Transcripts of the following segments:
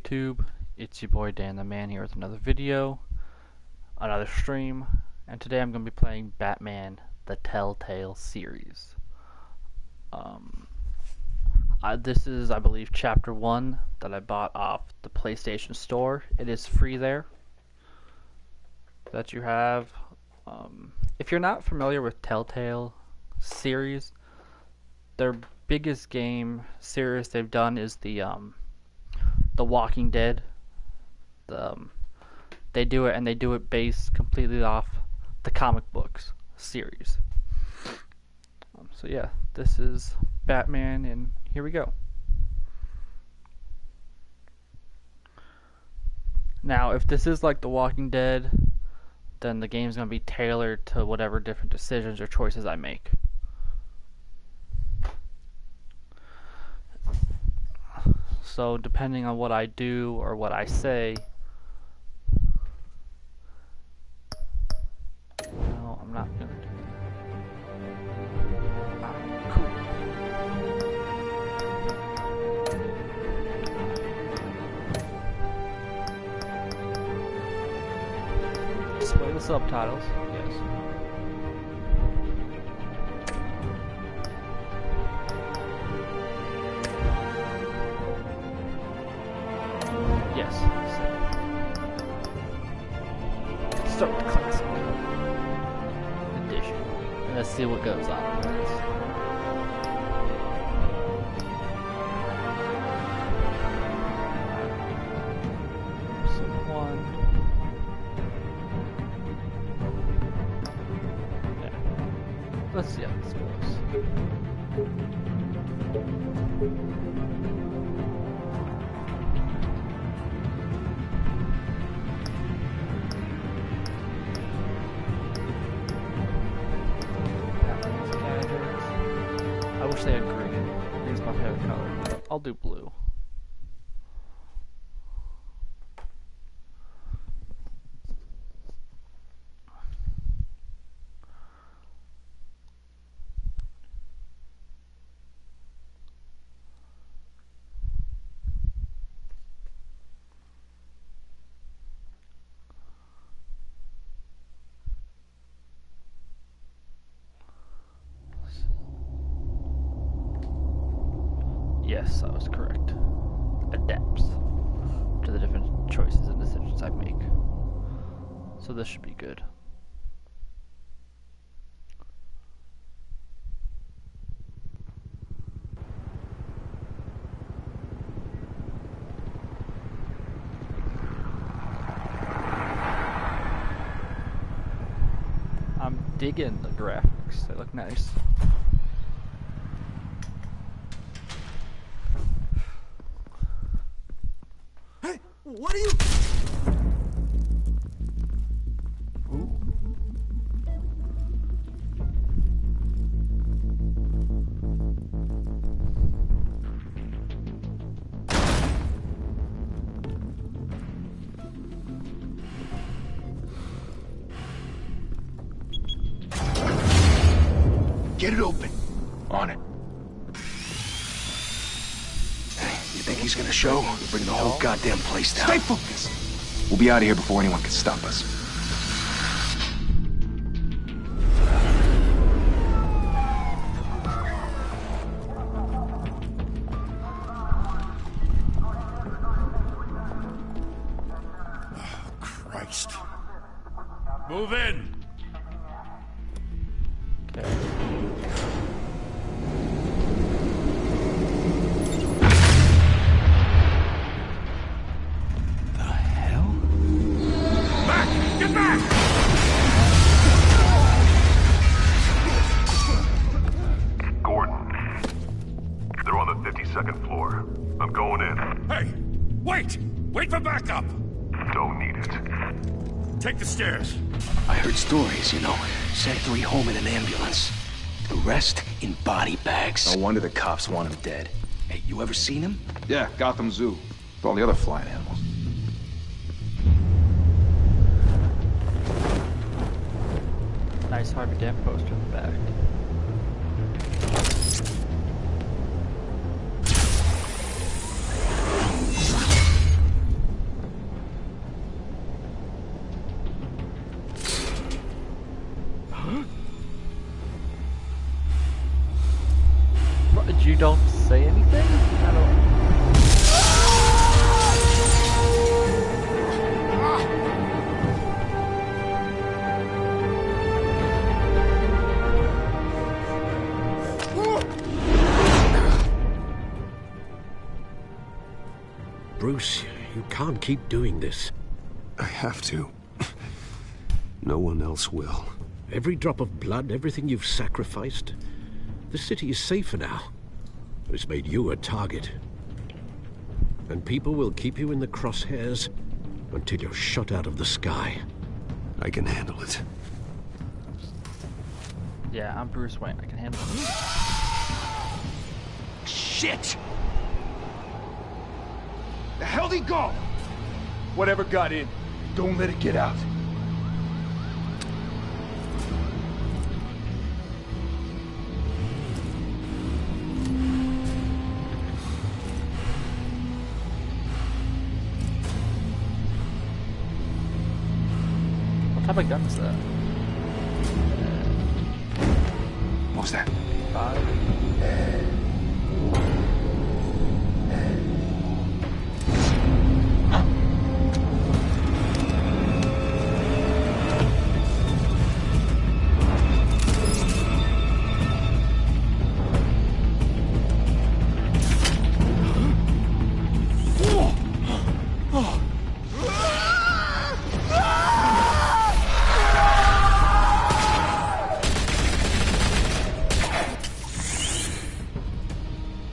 YouTube? It's your boy Dan the Man here with another video, another stream, and today I'm going to be playing Batman the Telltale series. This is, I believe, Chapter 1 that I bought off the PlayStation Store. It is free there that you have. If you're not familiar with Telltale series, their biggest game series they've done is the Walking Dead. They do it based completely off the comic books series. So yeah, this is Batman, and here we go. Now, if this is like The Walking Dead, then the game's going to be tailored to whatever different decisions or choices I make. So depending on what I do or what I say, no, I'm not going to do that. Cool. Display the subtitles, yes. Yes. Start with the classic edition. And let's see what goes on with this. Episode 1. Yeah. Let's see how this goes. I wish they had green. Green's my favorite color. I'll do blue. Yes, I was correct. Adapts to the different choices and decisions I make. So this should be good. I'm digging the graphics. They look nice. What are you? Ooh. Get it open. On it. You think he's gonna show? We'll bring the whole goddamn place down. Stay focused. We'll be out of here before anyone can stop us. Oh, Christ. Move in. Okay. Get back! Gordon, they're on the 52nd floor. I'm going in. Hey! Wait! Wait for backup! Don't need it. Take the stairs. I heard stories, you know. Sent 3 home in an ambulance. The rest in body bags. No wonder the cops want him dead. Hey, you ever seen him? Yeah, Gotham Zoo. With all the other flying animals. Nice Harvey Dent poster in the back. Bruce, you can't keep doing this. I have to. No one else will. Every drop of blood, everything you've sacrificed. The city is safer now. It's made you a target. And people will keep you in the crosshairs until you're shot out of the sky. I can handle it. Yeah, I'm Bruce Wayne. I can handle it. Shit! The hell'd he go? Whatever got in, don't let it get out. What type of gun is that? What was that? 5.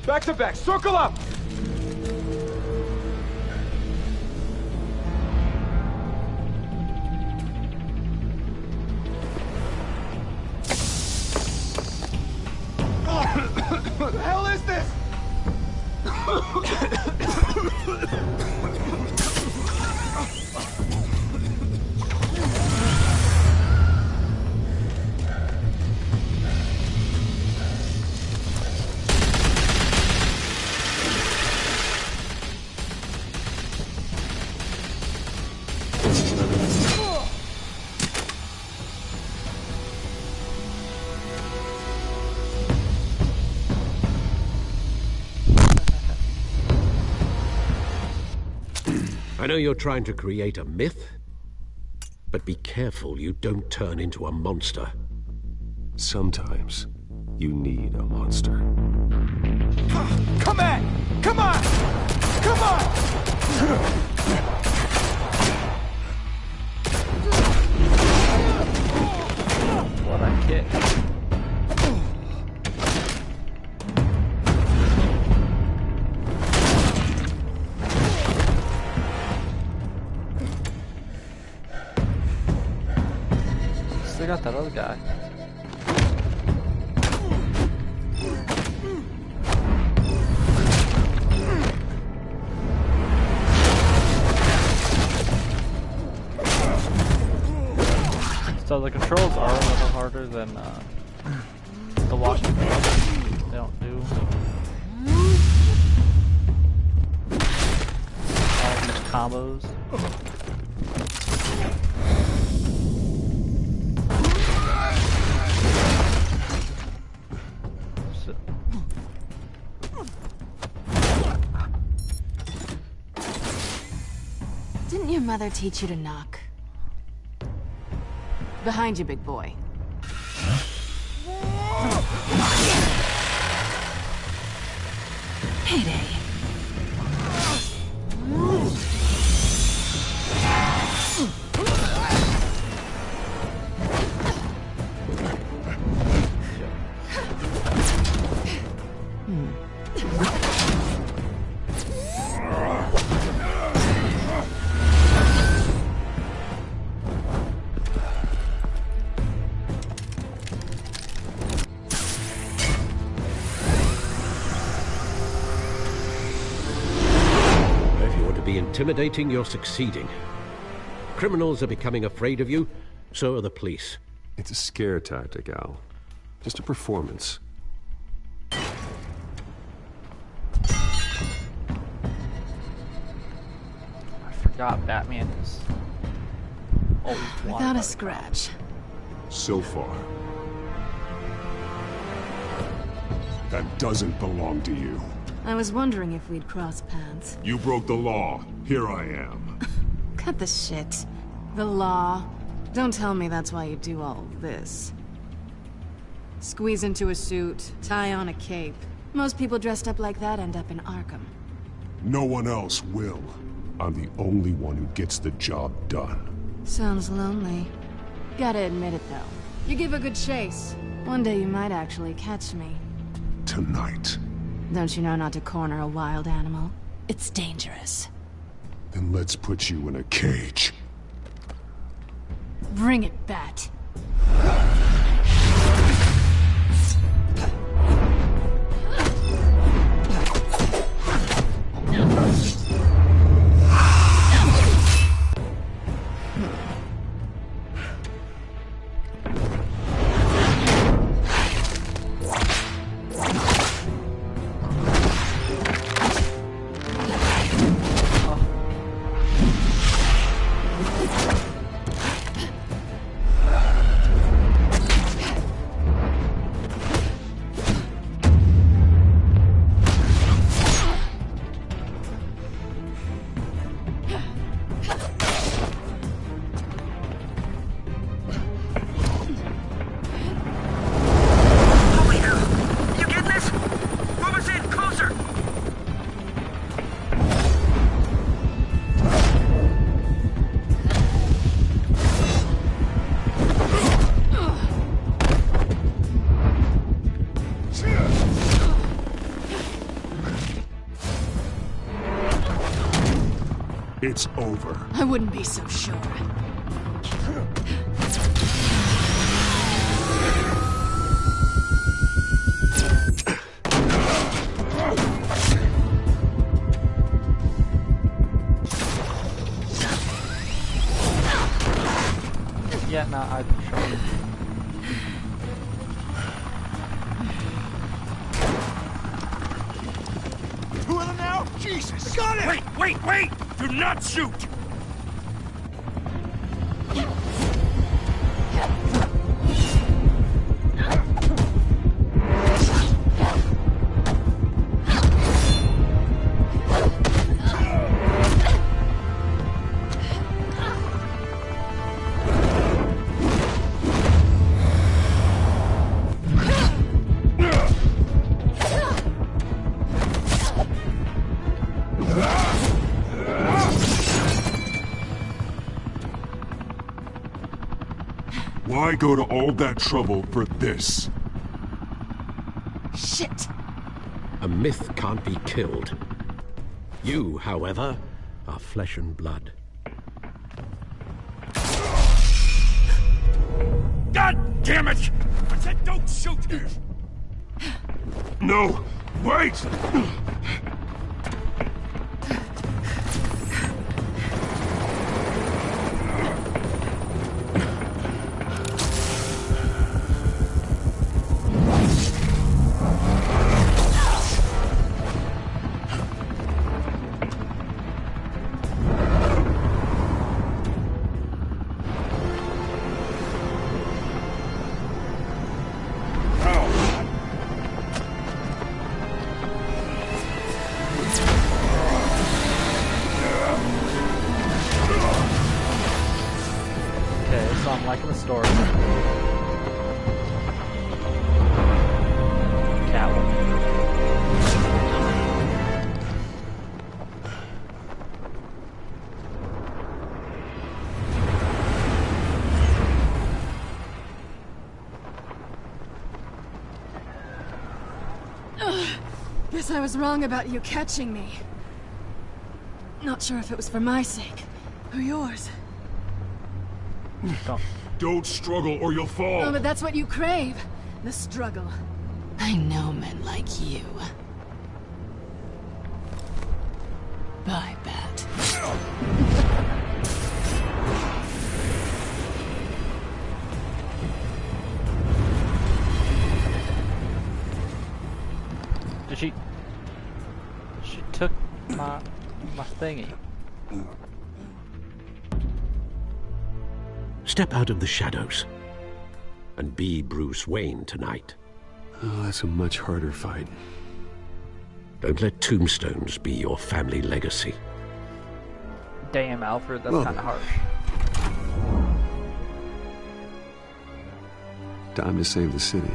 Back to back, circle up! What the hell is this? I know you're trying to create a myth, but be careful you don't turn into a monster. Sometimes you need a monster. Come on! Come on! Come on! What I kick. Still got that other guy. So the controls are a little harder than the Washington. They don't do all these combos. So, Didn't your mother teach you to knock? Behind you, big boy. Heyday. Intimidating, you're succeeding. Criminals are becoming afraid of you, so are the police. It's a scare tactic, Al. Just a performance. I forgot Batman is always wanted Without by a the scratch. So far. That doesn't belong to you. I was wondering if we'd cross paths. You broke the law. Here I am. Cut the shit. The law. Don't tell me that's why you do all this. Squeeze into a suit, tie on a cape. Most people dressed up like that end up in Arkham. No one else will. I'm the only one who gets the job done. Sounds lonely. Gotta admit it, though. You give a good chase. One day you might actually catch me. Tonight. Don't you know not to corner a wild animal? It's dangerous. Then let's put you in a cage. Bring it, Bat. It's over. I wouldn't be so sure. Yeah, no, I'm sure. Two of them now? Jesus! Got it! Wait! Do not shoot! Why go to all that trouble for this? Shit! A myth can't be killed. You, however, are flesh and blood. God damn it! I said don't shoot! No! Wait! So I'm liking the story. Catwoman. Guess I was wrong about you catching me. Not sure if it was for my sake or yours. Don't struggle or you'll fall! Oh, but that's what you crave. The struggle. I know men like you. Bye, Bat. Did she took my thingy. Step out of the shadows and be Bruce Wayne tonight. Oh, that's a much harder fight. Don't let tombstones be your family legacy. Damn, Alfred, that's Whoa. kind of harsh. Time to save the city.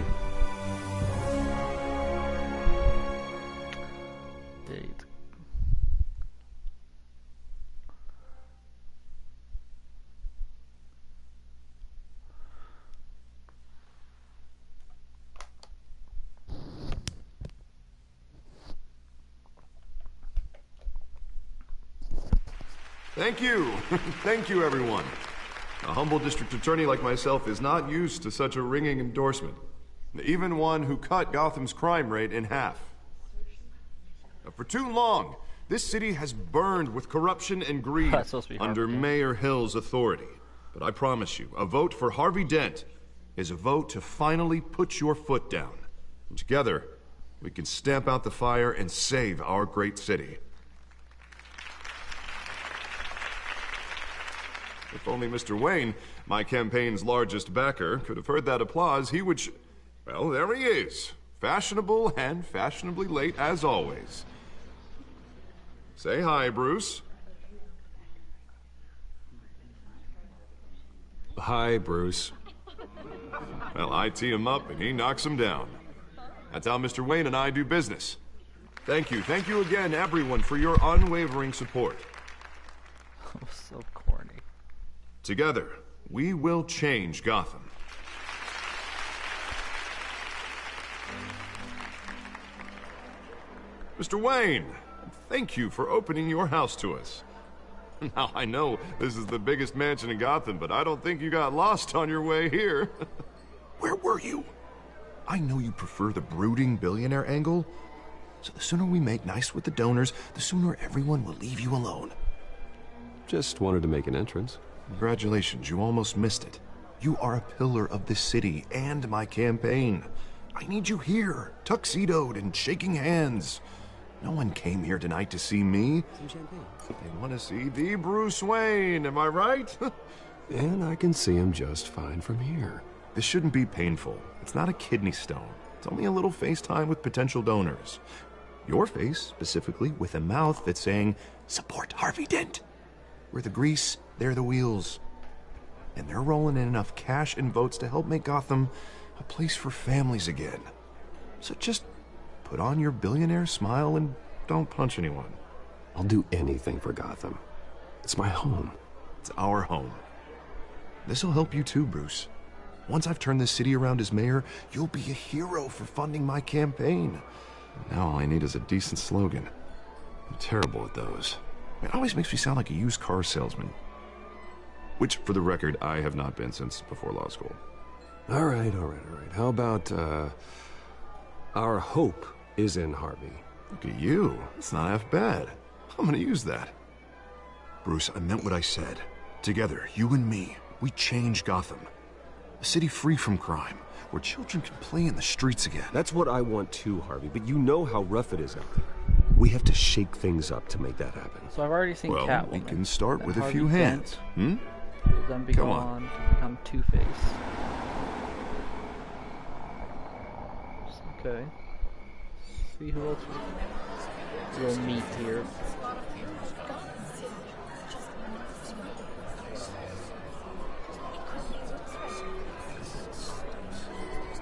Thank you. Thank you, everyone. A humble district attorney like myself is not used to such a ringing endorsement. Even one who cut Gotham's crime rate in half. For too long, this city has burned with corruption and greed under Mayor Hill's authority. But I promise you, a vote for Harvey Dent is a vote to finally put your foot down. And together, we can stamp out the fire and save our great city. If only Mr. Wayne, my campaign's largest backer, could have heard that applause, he would well, there he is. Fashionable and fashionably late as always. Say hi, Bruce. Hi, Bruce. Well, I tee him up and he knocks him down. That's how Mr. Wayne and I do business. Thank you again, everyone, for your unwavering support. Oh, so corny. Together, we will change Gotham. Mr. Wayne, thank you for opening your house to us. Now, I know this is the biggest mansion in Gotham, but I don't think you got lost on your way here. Where were you? I know you prefer the brooding billionaire angle, so the sooner we make nice with the donors, the sooner everyone will leave you alone. Just wanted to make an entrance. Congratulations, you almost missed it. You are a pillar of this city and my campaign. I need you here, tuxedoed and shaking hands. No one came here tonight to see me. Some champagne. They want to see the Bruce Wayne, am I right? And I can see him just fine from here. This shouldn't be painful. It's not a kidney stone. It's only a little FaceTime with potential donors. Your face, specifically, with a mouth that's saying, support Harvey Dent. We're the grease, they're the wheels. And they're rolling in enough cash and votes to help make Gotham a place for families again. So just put on your billionaire smile and don't punch anyone. I'll do anything for Gotham. It's my home. It's our home. This'll help you too, Bruce. Once I've turned this city around as mayor, you'll be a hero for funding my campaign. Now all I need is a decent slogan. I'm terrible at those. It always makes me sound like a used car salesman. Which, for the record, I have not been since before law school. All right. How about, our hope is in Harvey. Look at you. It's not half bad. I'm gonna use that. Bruce, I meant what I said. Together, you and me, we change Gotham. A city free from crime, where children can play in the streets again. That's what I want too, Harvey, but you know how rough it is out there. We have to shake things up to make that happen. So I've already seen Catwoman. Well, we can start with a Harvey few hands. Dent will then be Come on on. to become Two-Face. Okay. See who else we'll meet here.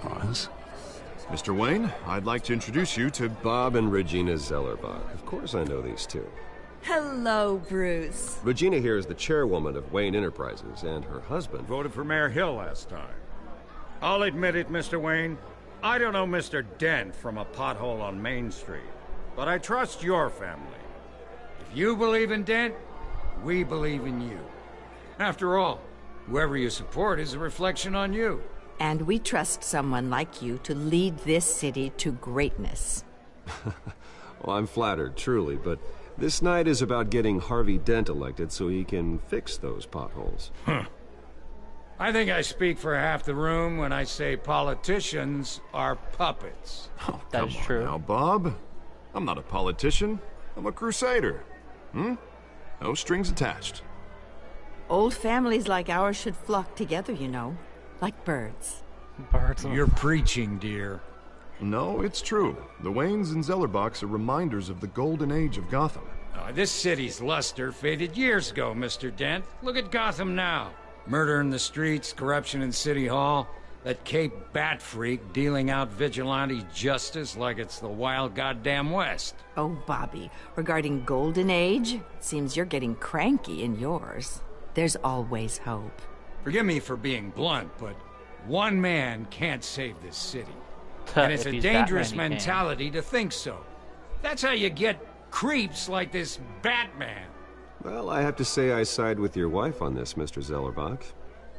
Pause. Mr. Wayne, I'd like to introduce you to Bob and Regina Zellerbach. Of course I know these two. Hello, Bruce. Regina here is the chairwoman of Wayne Enterprises, and her husband voted for Mayor Hill last time. I'll admit it, Mr. Wayne. I don't know Mr. Dent from a pothole on Main Street, but I trust your family. If you believe in Dent, we believe in you. After all, whoever you support is a reflection on you. And we trust someone like you to lead this city to greatness. Well, I'm flattered, truly, but this night is about getting Harvey Dent elected so he can fix those potholes. I think I speak for half the room when I say politicians are puppets. Oh, That is true. Now, Bob, I'm not a politician. I'm a crusader. No strings attached. Old families like ours should flock together, you know, like birds. Birds of You're preaching, dear. No, it's true. The Waynes and Zellerbachs are reminders of the golden age of Gotham. This city's luster faded years ago, Mr. Dent. Look at Gotham now. Murder in the streets, corruption in City Hall, that Cape Bat freak dealing out vigilante justice like it's the wild goddamn West. Oh, Bobby, regarding Golden Age, it seems you're getting cranky in yours. There's always hope. Forgive me for being blunt, but one man can't save this city. And it's If a he's dangerous Batman, he can. mentality to think so. That's how you get creeps like this Batman. Well, I have to say I side with your wife on this, Mr. Zellerbach.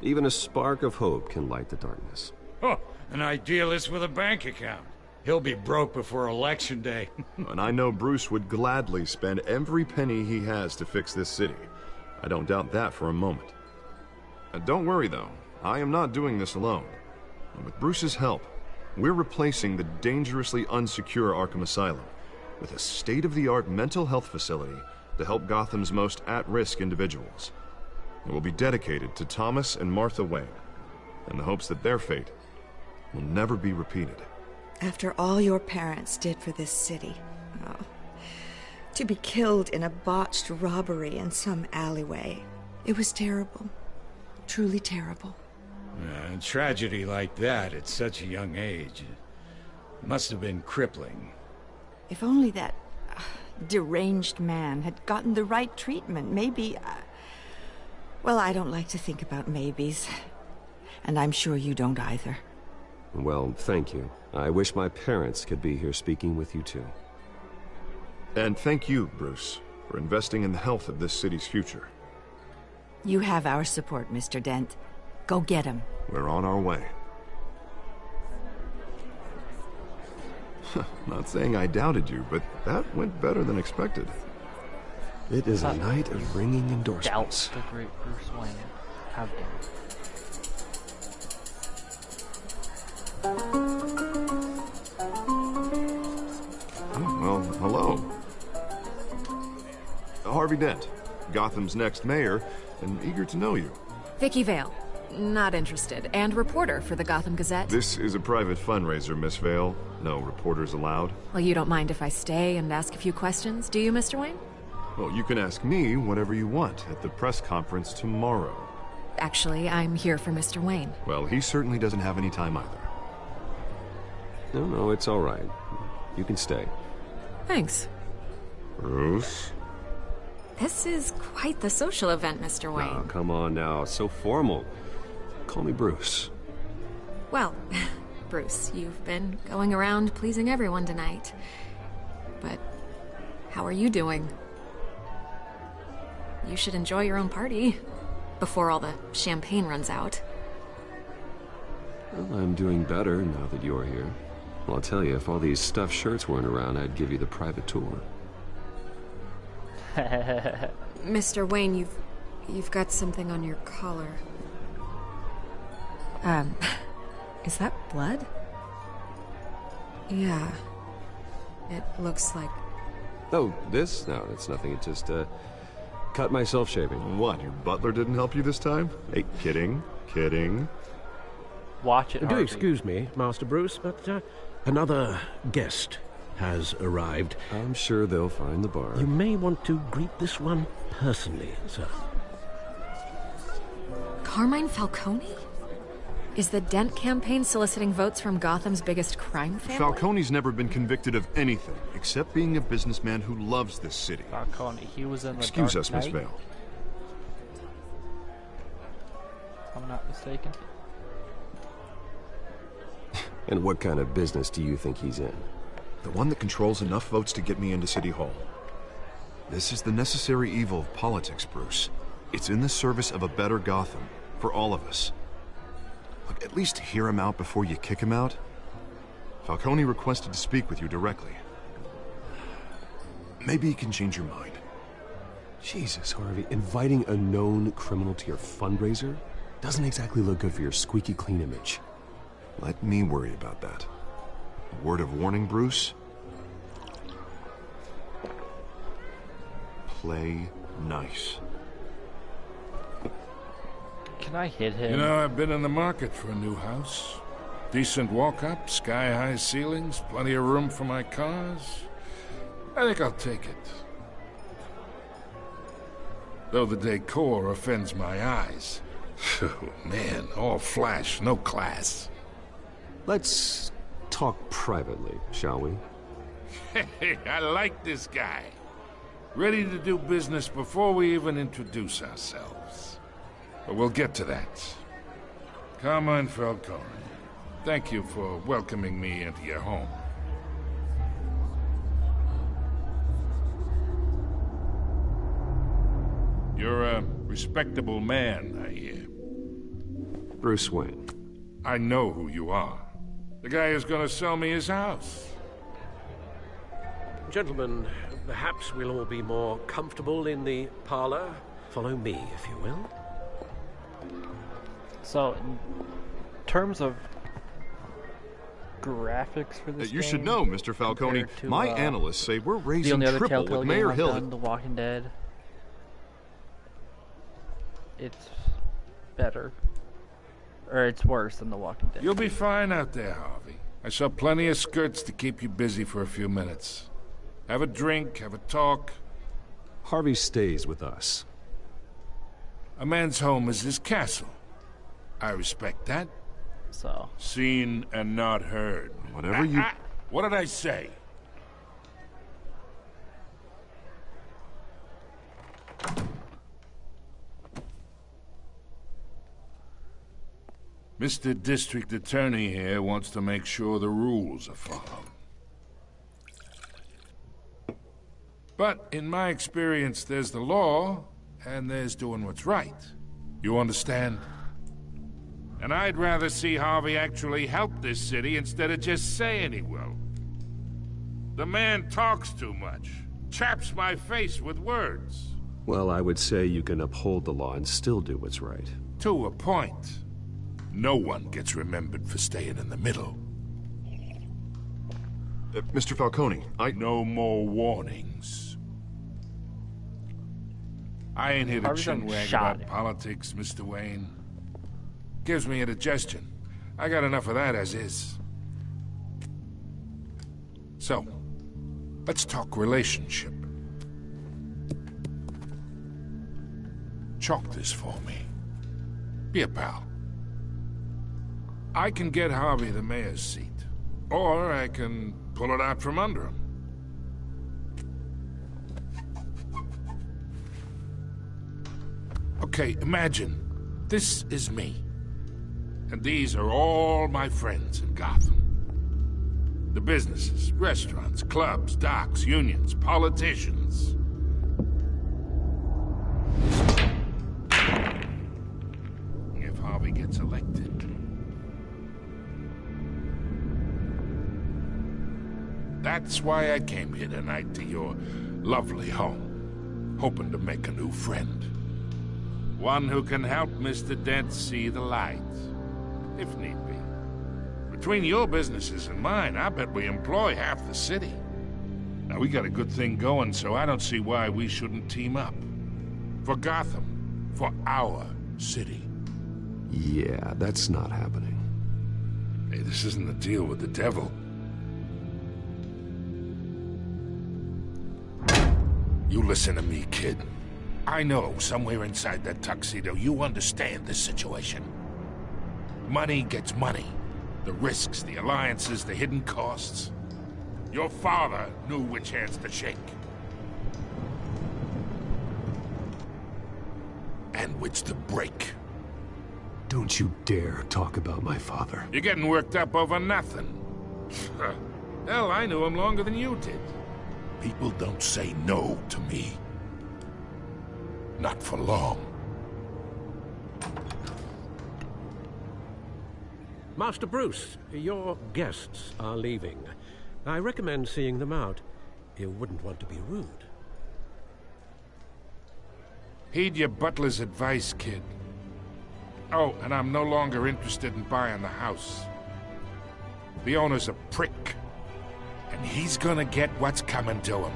Even a spark of hope can light the darkness. Oh, an idealist with a bank account. He'll be broke before Election Day. And I know Bruce would gladly spend every penny he has to fix this city. I don't doubt that for a moment. Don't worry, though. I am not doing this alone. And with Bruce's help, we're replacing the dangerously unsecure Arkham Asylum with a state-of-the-art mental health facility to help Gotham's most at-risk individuals. It will be dedicated to Thomas and Martha Wayne, in the hopes that their fate will never be repeated. After all your parents did for this city, oh, to be killed in a botched robbery in some alleyway, it was terrible. Truly terrible. A tragedy like that at such a young age must have been crippling. If only that deranged man had gotten the right treatment, maybe... well, I don't like to think about maybes. And I'm sure you don't either. Well, thank you. I wish my parents could be here speaking with you too. And thank you, Bruce, for investing in the health of this city's future. You have our support, Mr. Dent. Go get him. We're on our way. Not saying I doubted you, but that went better than expected. It is a night of ringing endorsements. Doubt the great Bruce Wayne. How dare Well, hello. Harvey Dent, Gotham's next mayor, and eager to know you. Vicky Vale. Not interested. And reporter for the Gotham Gazette. This is a private fundraiser, Miss Vale. No reporters allowed. Well, you don't mind if I stay and ask a few questions, do you, Mr. Wayne? Well, you can ask me whatever you want at the press conference tomorrow. Actually, I'm here for Mr. Wayne. Well, he certainly doesn't have any time either. No, it's all right. You can stay. Thanks. Bruce? This is quite the social event, Mr. Wayne. Oh, come on now. So formal. Call me Bruce. Well, Bruce, you've been going around pleasing everyone tonight. But how are you doing? You should enjoy your own party before all the champagne runs out. Well, I'm doing better now that you're here. Well, I'll tell you, if all these stuffed shirts weren't around, I'd give you the private tour. Mr. Wayne, you've got something on your collar. Is that blood? Yeah. It looks like... Oh, this? No, it's nothing. It just, cut myself shaving. What, your butler didn't help you this time? Hey, kidding. Watch it, Do Harvey. excuse me, Master Bruce, but another guest has arrived. I'm sure they'll find the bar. You may want to greet this one personally, sir. Carmine Falcone? Is the Dent campaign soliciting votes from Gotham's biggest crime family? Falcone's never been convicted of anything except being a businessman who loves this city. Falcone, he was in the Excuse Dark us, Miss Knight, Vale. if I'm not mistaken. And what kind of business do you think he's in? The one that controls enough votes to get me into City Hall. This is the necessary evil of politics, Bruce. It's in the service of a better Gotham, for all of us. Look, at least hear him out before you kick him out. Falcone requested to speak with you directly. Maybe he can change your mind. Jesus, Harvey, inviting a known criminal to your fundraiser doesn't exactly look good for your squeaky clean image. Let me worry about that. A word of warning, Bruce. Play nice. Can I hit him? You know, I've been in the market for a new house. Decent walk-up, sky-high ceilings, plenty of room for my cars. I think I'll take it. Though the decor offends my eyes. Oh, man, all flash, no class. Let's talk privately, shall we? Hey, I like this guy. Ready to do business before we even introduce ourselves. But we'll get to that. Carmine Falcone, thank you for welcoming me into your home. You're a respectable man, I hear. Bruce Wayne. I know who you are. The guy who's gonna sell me his house. Gentlemen, perhaps we'll all be more comfortable in the parlor. Follow me, if you will. So, in terms of graphics for this You game, should know, Mr. Falcone, to, my analysts say we're the raising only other triple Telltale with game Mayor I've Hill. done, The Walking Dead, it's better. Or it's worse than The Walking Dead. You'll be fine out there, Harvey. I saw plenty of skirts to keep you busy for a few minutes. Have a drink, have a talk. Harvey stays with us. A man's home is his castle. I respect that. So. Seen and not heard. Whatever you... What did I say? Mr. District Attorney here wants to make sure the rules are followed. But in my experience, there's the law, and there's doing what's right. You understand? And I'd rather see Harvey actually help this city instead of just saying he will. The man talks too much. Chaps my face with words. Well, I would say you can uphold the law and still do what's right. To a point. No one gets remembered for staying in the middle. Mr. Falcone, No more warnings. I ain't here to Harvey's getting chinwag shot. about politics, Mr. Wayne. Gives me indigestion. I got enough of that as is. So, let's talk relationship. Chalk this for me. Be a pal. I can get Harvey the mayor's seat, or I can pull it out from under him. Okay, imagine this is me, and these are all my friends in Gotham. The businesses, restaurants, clubs, docks, unions, politicians. If Harvey gets elected, that's why I came here tonight to your lovely home, hoping to make a new friend. One who can help Mr. Dent see the light, if need be. Between your businesses and mine, I bet we employ half the city. Now, we got a good thing going, so I don't see why we shouldn't team up. For Gotham, for our city. Yeah, that's not happening. Hey, this isn't a deal with the devil. You listen to me, kid. I know somewhere inside that tuxedo you understand this situation. Money gets money. The risks, the alliances, the hidden costs. Your father knew which hands to shake. And which to break. Don't you dare talk about my father. You're getting worked up over nothing. Hell, I knew him longer than you did. People don't say no to me. Not for long. Master Bruce, your guests are leaving. I recommend seeing them out. You wouldn't want to be rude. Heed your butler's advice, kid. Oh, and I'm no longer interested in buying the house. The owner's a prick. And he's gonna get what's coming to him.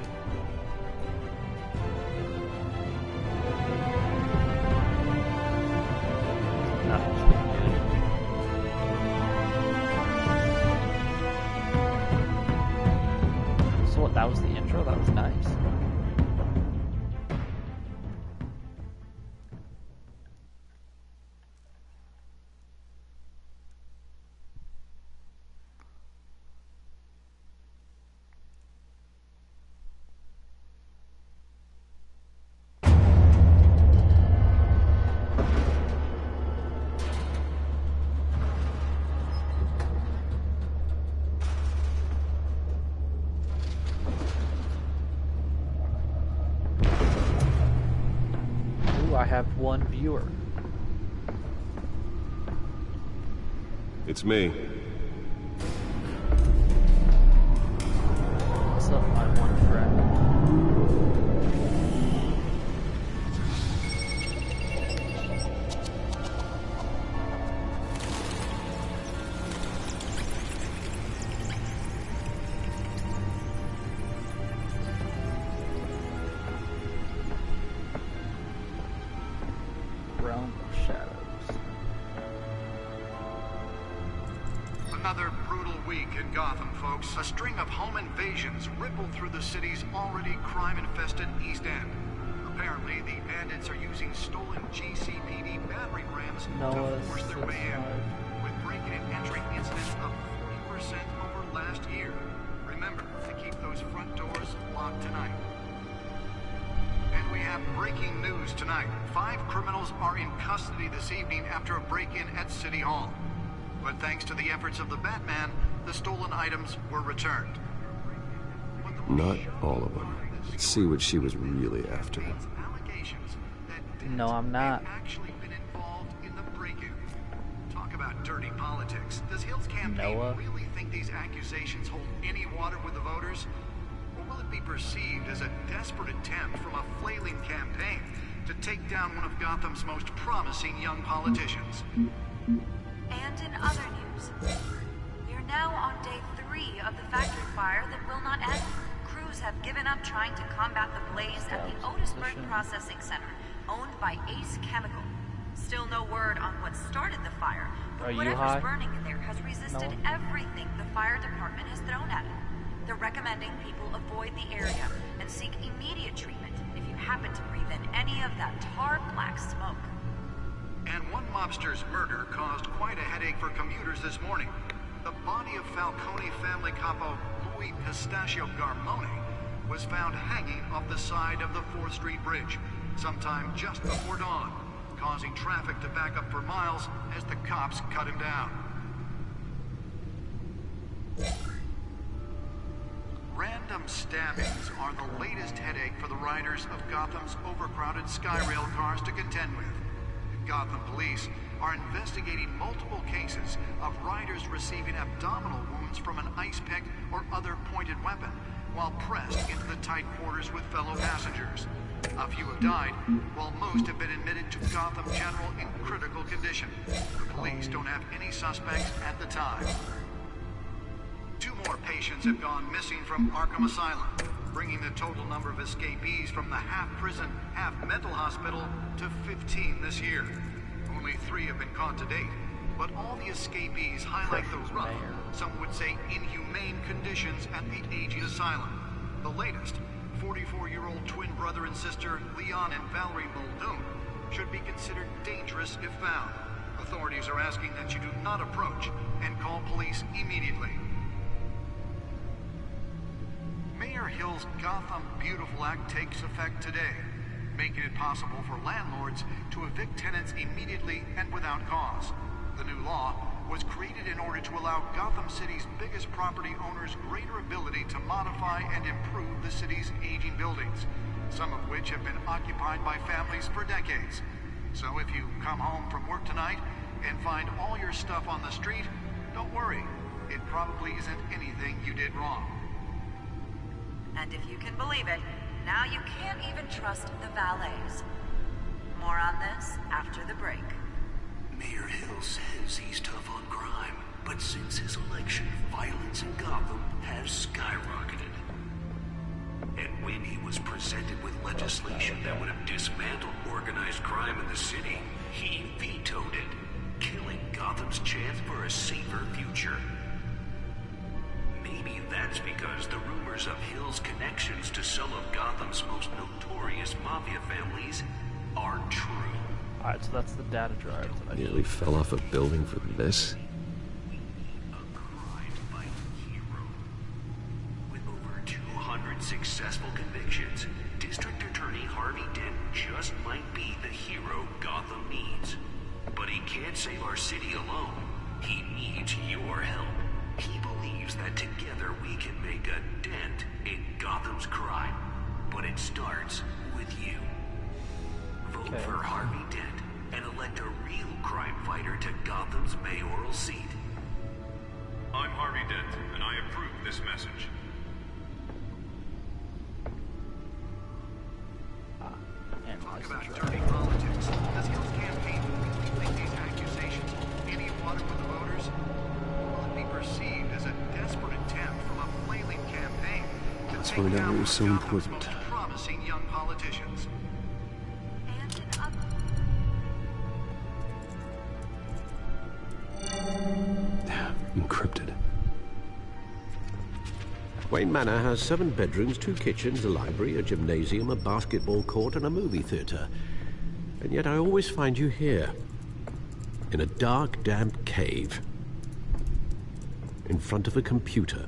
So what, that was the intro? That was nice. have one viewer. It's me. What's up, my one friend? Realm of Shadows. Another brutal week in Gotham, folks. A string of home invasions rippled through the city's already crime-infested East End. Apparently, the bandits are using stolen GCPD battering rams to force their way in, with break-in and entry incidents up 40% over last year. Remember to keep those front doors locked tonight. And we have breaking news tonight. 5 criminals are in custody this evening after a break-in at City Hall. But thanks to the efforts of the Batman, the stolen items were returned. Not all of them. Let's see what she was really after. No, I'm not. Actually been involved in the break-in. Talk about dirty politics. Does Hill's campaign really think these accusations hold any water with the voters? Or will it be perceived as a desperate attempt from a flailing campaign to take down one of Gotham's most promising young politicians? And in other news, we are now on day 3 of the factory fire that will not end. Crews have given up trying to combat the blaze at the Otisburg Processing Center, owned by Ace Chemical. Still no word on what started the fire, but whatever's burning in there has resisted everything the fire department has thrown at it. They're recommending people avoid the area and seek immediate treatment if you happen to breathe in any of that tar black smoke. And one mobster's murder caused quite a headache for commuters this morning. The body of Falcone family capo Louis Pistachio Garmone was found hanging off the side of the 4th Street Bridge sometime just before dawn, causing traffic to back up for miles as the cops cut him down. Random stabbings are the latest headache for the riders of Gotham's overcrowded Skyrail cars to contend with. Gotham police are investigating multiple cases of riders receiving abdominal wounds from an ice pick or other pointed weapon while pressed into the tight quarters with fellow passengers. A few have died, while most have been admitted to Gotham General in critical condition. The police don't have any suspects at the time. 2 more patients have gone missing from Arkham Asylum, bringing the total number of escapees from the half-prison, half-mental hospital to 15 this year. Only 3 have been caught to date, but all the escapees highlight the rough, some would say inhumane conditions at the aging asylum. The latest, 44-year-old twin brother and sister Leon and Valerie Muldoon, should be considered dangerous if found. Authorities are asking that you do not approach and call police immediately. Mayor Hill's Gotham Beautiful Act takes effect today, making it possible for landlords to evict tenants immediately and without cause. The new law was created in order to allow Gotham City's biggest property owners greater ability to modify and improve the city's aging buildings, some of which have been occupied by families for decades. So if you come home from work tonight and find all your stuff on the street, don't worry. It probably isn't anything you did wrong. And if you can believe it, now you can't even trust the valets. More on this after the break. Mayor Hill says he's tough on crime, but since his election, violence in Gotham has skyrocketed. And when he was presented with legislation that would have dismantled organized crime in the city, he vetoed it, killing Gotham's chance for a safer future. Maybe that's because the rumors of Hill's connections to some of Gotham's most notorious mafia families are true. Alright, so that's the data drive. Nearly fell off a building for this. With over 200 successful convictions, District Attorney Harvey Dent just might be the hero Gotham needs. But he can't save our city alone. He needs your help. He believes that together we can make a dent in Gotham's crime. But it starts with you. vote for Harvey Dent and elect a real crime fighter to Gotham's mayoral seat. I'm Harvey Dent, and I approve this message. Talk about dirty politics. Does Hill's campaign really think these accusations hold any water with the voters? Will it be perceived as a desperate attempt from a flailing campaign to That's take why that down was one so of Gotham's important. most promising young politicians? Encrypted. Wayne Manor has 7 bedrooms, 2 kitchens, a library, a gymnasium, a basketball court, and a movie theater. And yet I always find you here, in a dark, damp cave, in front of a computer.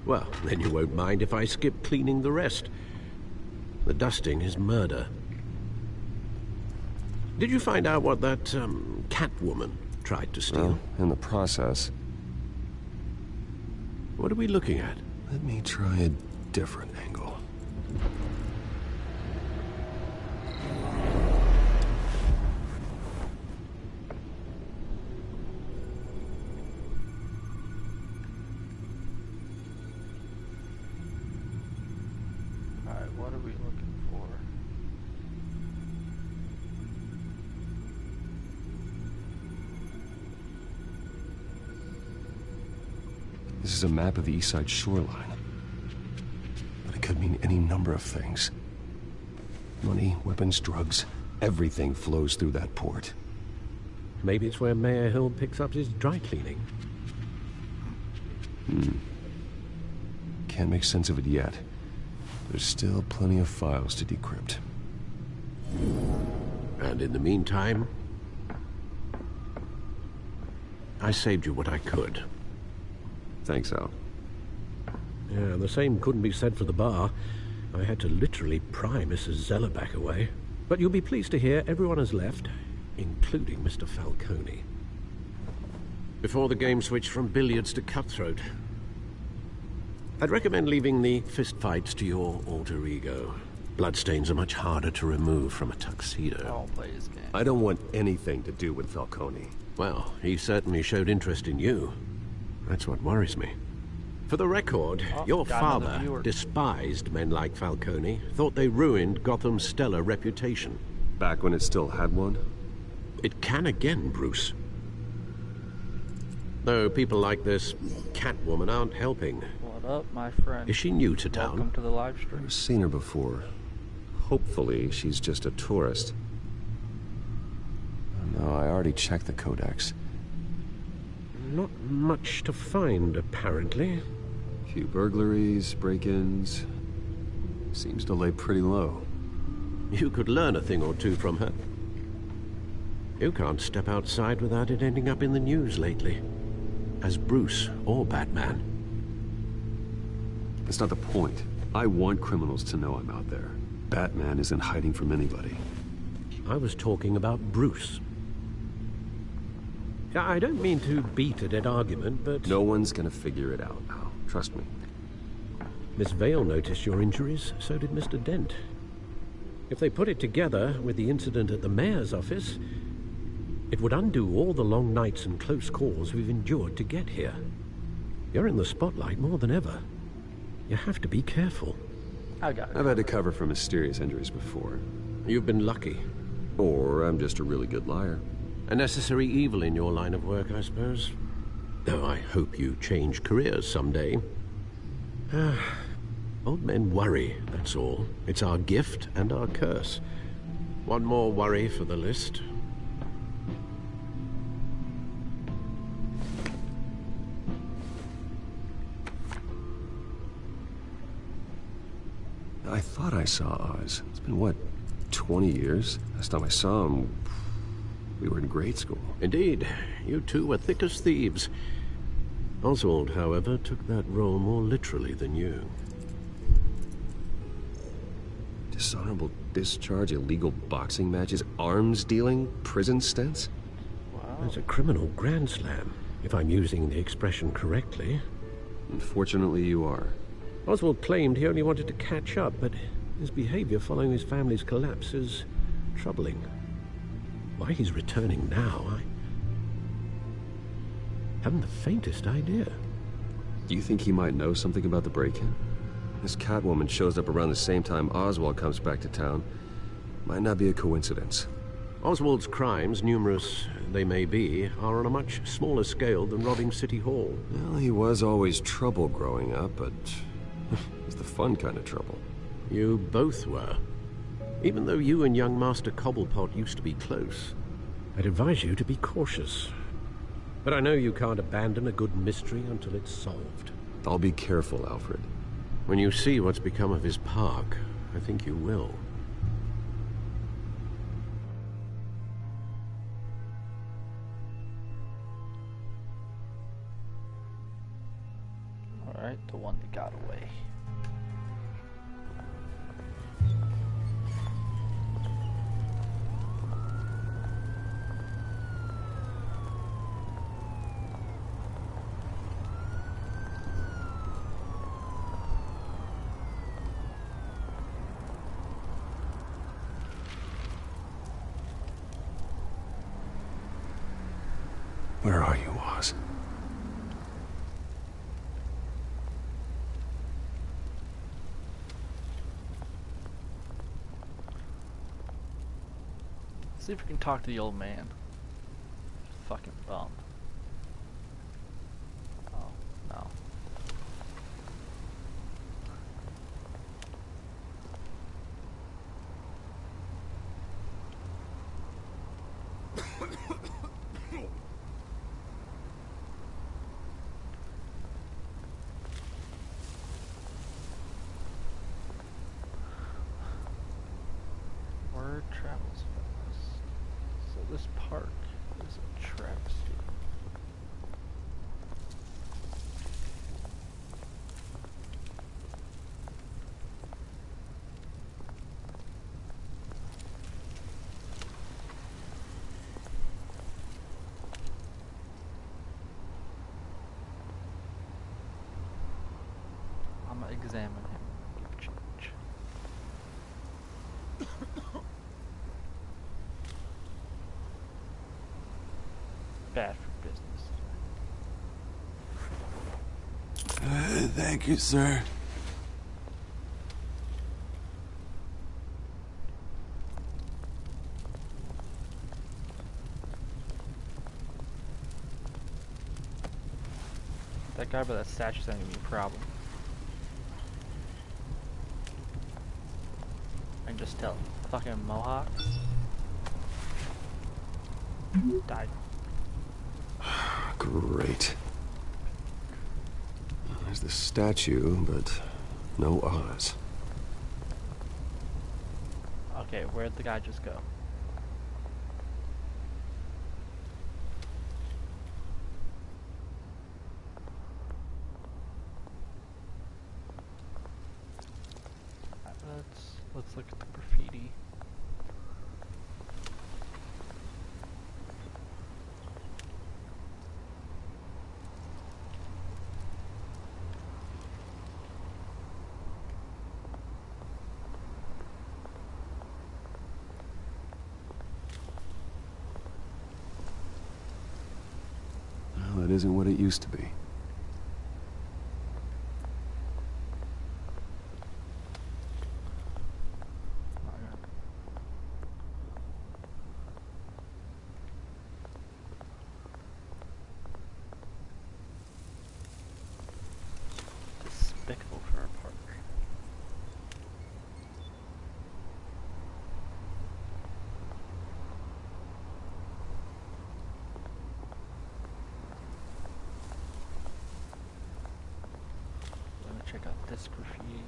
Well, then you won't mind if I skip cleaning the rest. The dusting is murder. Did you find out what that, Catwoman tried to steal? Well, in the process. What are we looking at? Let me try a different angle. Alright, what are we looking for? This is a map of the East Side shoreline. But it could mean any number of things. Money, weapons, drugs, everything flows through that port. Maybe it's where Mayor Hill picks up his dry cleaning. Can't make sense of it yet. There's still plenty of files to decrypt. And in the meantime, I saved you what I could. Thanks, Al. Yeah, the same couldn't be said for the bar. I had to literally pry Mrs. Zellerback away. But you'll be pleased to hear everyone has left, including Mr. Falcone. Before the game switched from billiards to cutthroat. I'd recommend leaving the fistfights to your alter ego. Bloodstains are much harder to remove from a tuxedo. I'll play his game. I don't want anything to do with Falcone. Well, he certainly showed interest in you. That's what worries me. For the record, your father despised men like Falcone, thought they ruined Gotham's stellar reputation. Back when it still had one? It can again, Bruce. Though people like this Catwoman aren't helping. What up, my friend? Is she new to town? Welcome to the live stream. I've seen her before. Hopefully, she's just a tourist. Oh, no, I already checked the codex. Not much to find, apparently. Few burglaries, break-ins. Seems to lay pretty low. You could learn a thing or two from her. You can't step outside without it ending up in the news lately. As Bruce or Batman. That's not the point. I want criminals to know I'm out there. Batman isn't hiding from anybody. I was talking about Bruce. I don't mean to beat a dead argument, but... No one's gonna figure it out now. Trust me. Miss Vale noticed your injuries, so did Mr. Dent. If they put it together with the incident at the mayor's office, it would undo all the long nights and close calls we've endured to get here. You're in the spotlight more than ever. You have to be careful. I got it. I've had to cover for mysterious injuries before. You've been lucky. Or I'm just a really good liar. A necessary evil in your line of work, I suppose. Though I hope you change careers someday. Old men worry, that's all. It's our gift and our curse. One more worry for the list. I thought I saw Oz. It's been, what, 20 years? Last time I saw him, we were in grade school. Indeed. You two were thick as thieves. Oswald, however, took that role more literally than you. Dishonorable discharge, illegal boxing matches, arms dealing, prison stints? Wow. That's a criminal grand slam, if I'm using the expression correctly. Unfortunately, you are. Oswald claimed he only wanted to catch up, but His behavior following his family's collapse is troubling. Why he's returning now, I haven't the faintest idea. Do you think he might know something about the break-in? This Catwoman shows up around the same time Oswald comes back to town. Might not be a coincidence. Oswald's crimes, numerous they may be, are on a much smaller scale than robbing City Hall. Well, he was always trouble growing up, but it was the fun kind of trouble. You both were. Even though you and young Master Cobblepot used to be close, I'd advise you to be cautious. But I know you can't abandon a good mystery until it's solved. I'll be careful, Alfred. When you see what's become of his park, I think you will. Alright, the one that got away. Where are you, Oz? See if we can talk to the old man. Fucking bum. Oh, no. Word travels fast. So this park is a travesty. I'm gonna examine him. Give change. Bad for business. Thank you, sir. That guy by that statue's not gonna be a problem. I can just tell. Fucking Mohawks. Died. Great. There's the statue, but no Oz. Okay, where'd the guy just go? Let's look at the graffiti. Well, that isn't what it used to be. Despicable for our park. Let me check out this graffiti.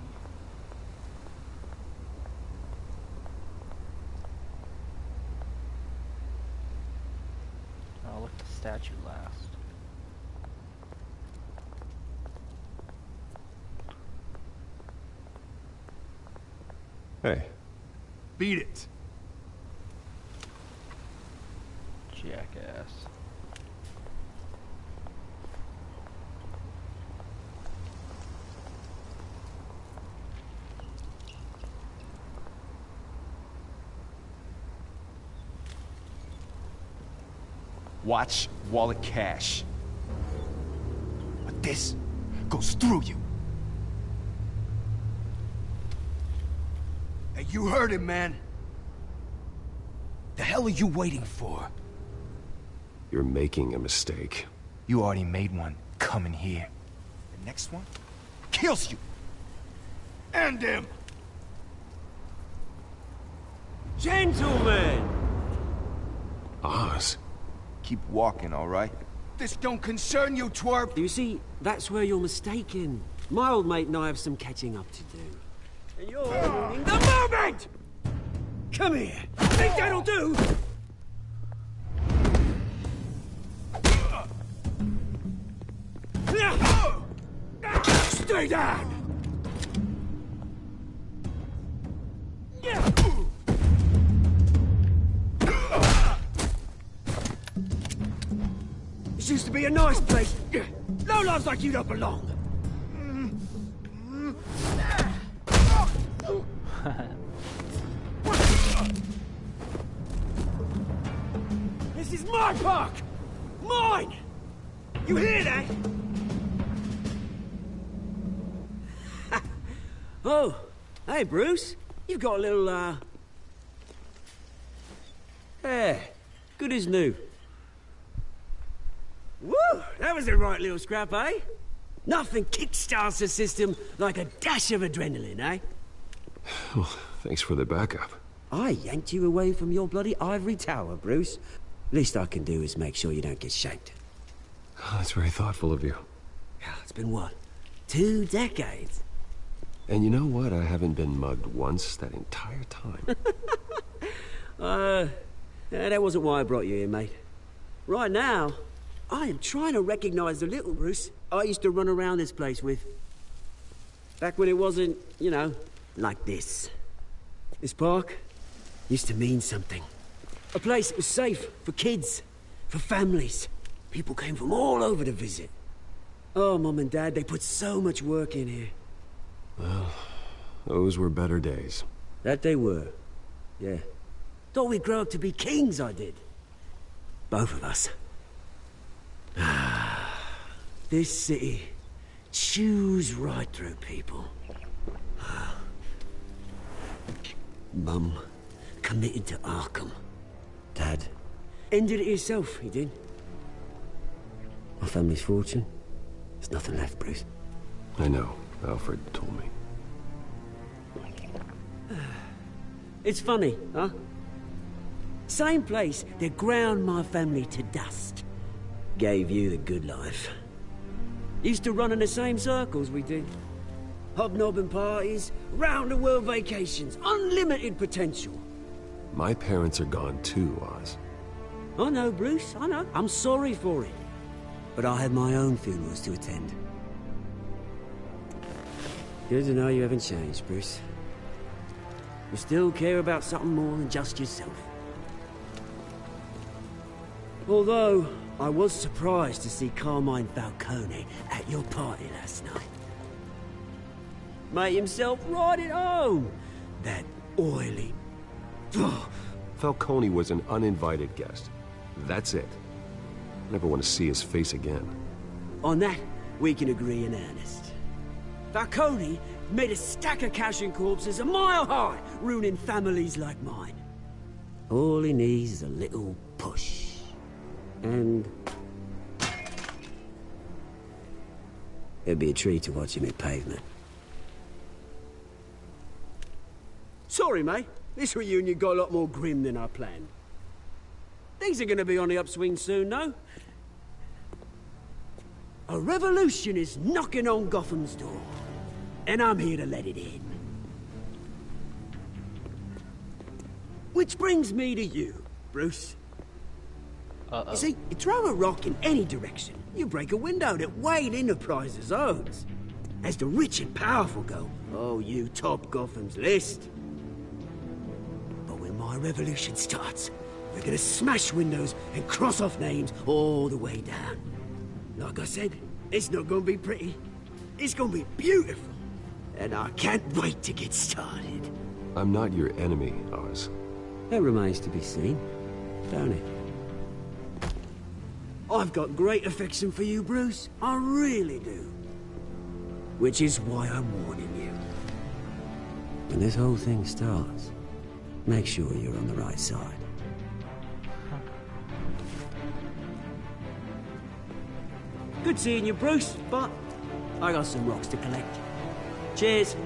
I'll look at the statue last. Hey. Beat it. Jackass. Watch wallet cash. But this goes through you. Hey, you heard him, man. The hell are you waiting for? You're making a mistake. You already made one coming here. The next one kills you. And him. Gentlemen! Oz. Keep walking, all right? This don't concern you, twerp! You see, that's where you're mistaken. My old mate and I have some catching up to do. And you're ruining the moment! Come here! Think that'll do? Stay down! This used to be a nice place. No lives like you don't belong. This is my park! Mine! You hear that? Oh, hey, Bruce. You've got a little, Yeah, good as new. Woo! That was a right little scrap, eh? Nothing kickstarts the system like a dash of adrenaline, eh? Well, thanks for the backup. I yanked you away from your bloody ivory tower, Bruce. Least I can do is make sure you don't get shaped. Oh, that's very thoughtful of you. Yeah, it's been what? 2 decades? And you know what? I haven't been mugged once that entire time. That wasn't why I brought you here, mate. Right now, I am trying to recognize the little Bruce I used to run around this place with. Back when it wasn't, you know, like this. This park used to mean something. A place that was safe for kids, for families. People came from all over to visit. Oh, Mum and Dad, they put so much work in here. Well, those were better days. That they were. Yeah. Thought we'd grow up to be kings, I did. Both of us. This city chews right through people. Mum committed to Arkham. Dad ended it himself, he did. My family's fortune. There's nothing left, Bruce. I know. Alfred told me. It's funny, huh? Same place that ground my family to dust. Gave you the good life. Used to run in the same circles we did. Hobnobbing parties, round-the-world vacations, unlimited potential. My parents are gone too, Oz. I know, Bruce, I know. I'm sorry for it. But I had my own funerals to attend. Good to know you haven't changed, Bruce. You still care about something more than just yourself. Although, I was surprised to see Carmine Falcone at your party last night. Made himself right at home. That oily... Falcone was an uninvited guest. That's it. Never want to see his face again. On that, we can agree in earnest. Falcone made a stack of cash and corpses a mile high, ruining families like mine. All he needs is a little push. And... it'd be a treat to watch him hit pavement. Sorry, mate. This reunion got a lot more grim than I planned. Things are gonna be on the upswing soon, no? A revolution is knocking on Gotham's door. And I'm here to let it in. Which brings me to you, Bruce. You see, you throw a rock in any direction, you break a window that Wayne Enterprises owns. As the rich and powerful go, oh, you top Gotham's list. But when my revolution starts, we're gonna smash windows and cross off names all the way down. Like I said, it's not gonna be pretty. It's gonna be beautiful. And I can't wait to get started. I'm not your enemy, Oz. That remains to be seen, don't it? I've got great affection for you, Bruce. I really do. Which is why I'm warning you. When this whole thing starts, make sure you're on the right side. Good seeing you, Bruce, but I got some rocks to collect. Cheers.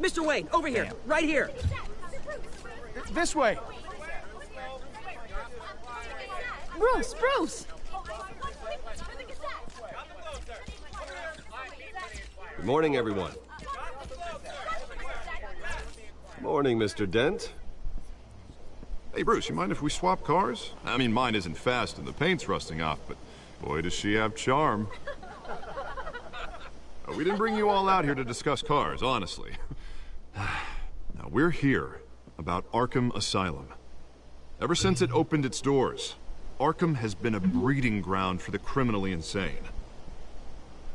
Mr. Wayne, over here, right here. This way. Bruce! Good morning, everyone. Morning, Mr. Dent. Hey, Bruce, you mind if we swap cars? I mean, mine isn't fast and the paint's rusting off, but boy, does she have charm. We didn't bring you all out here to discuss cars, honestly. Now, we're here about Arkham Asylum. Ever since it opened its doors, Arkham has been a breeding ground for the criminally insane.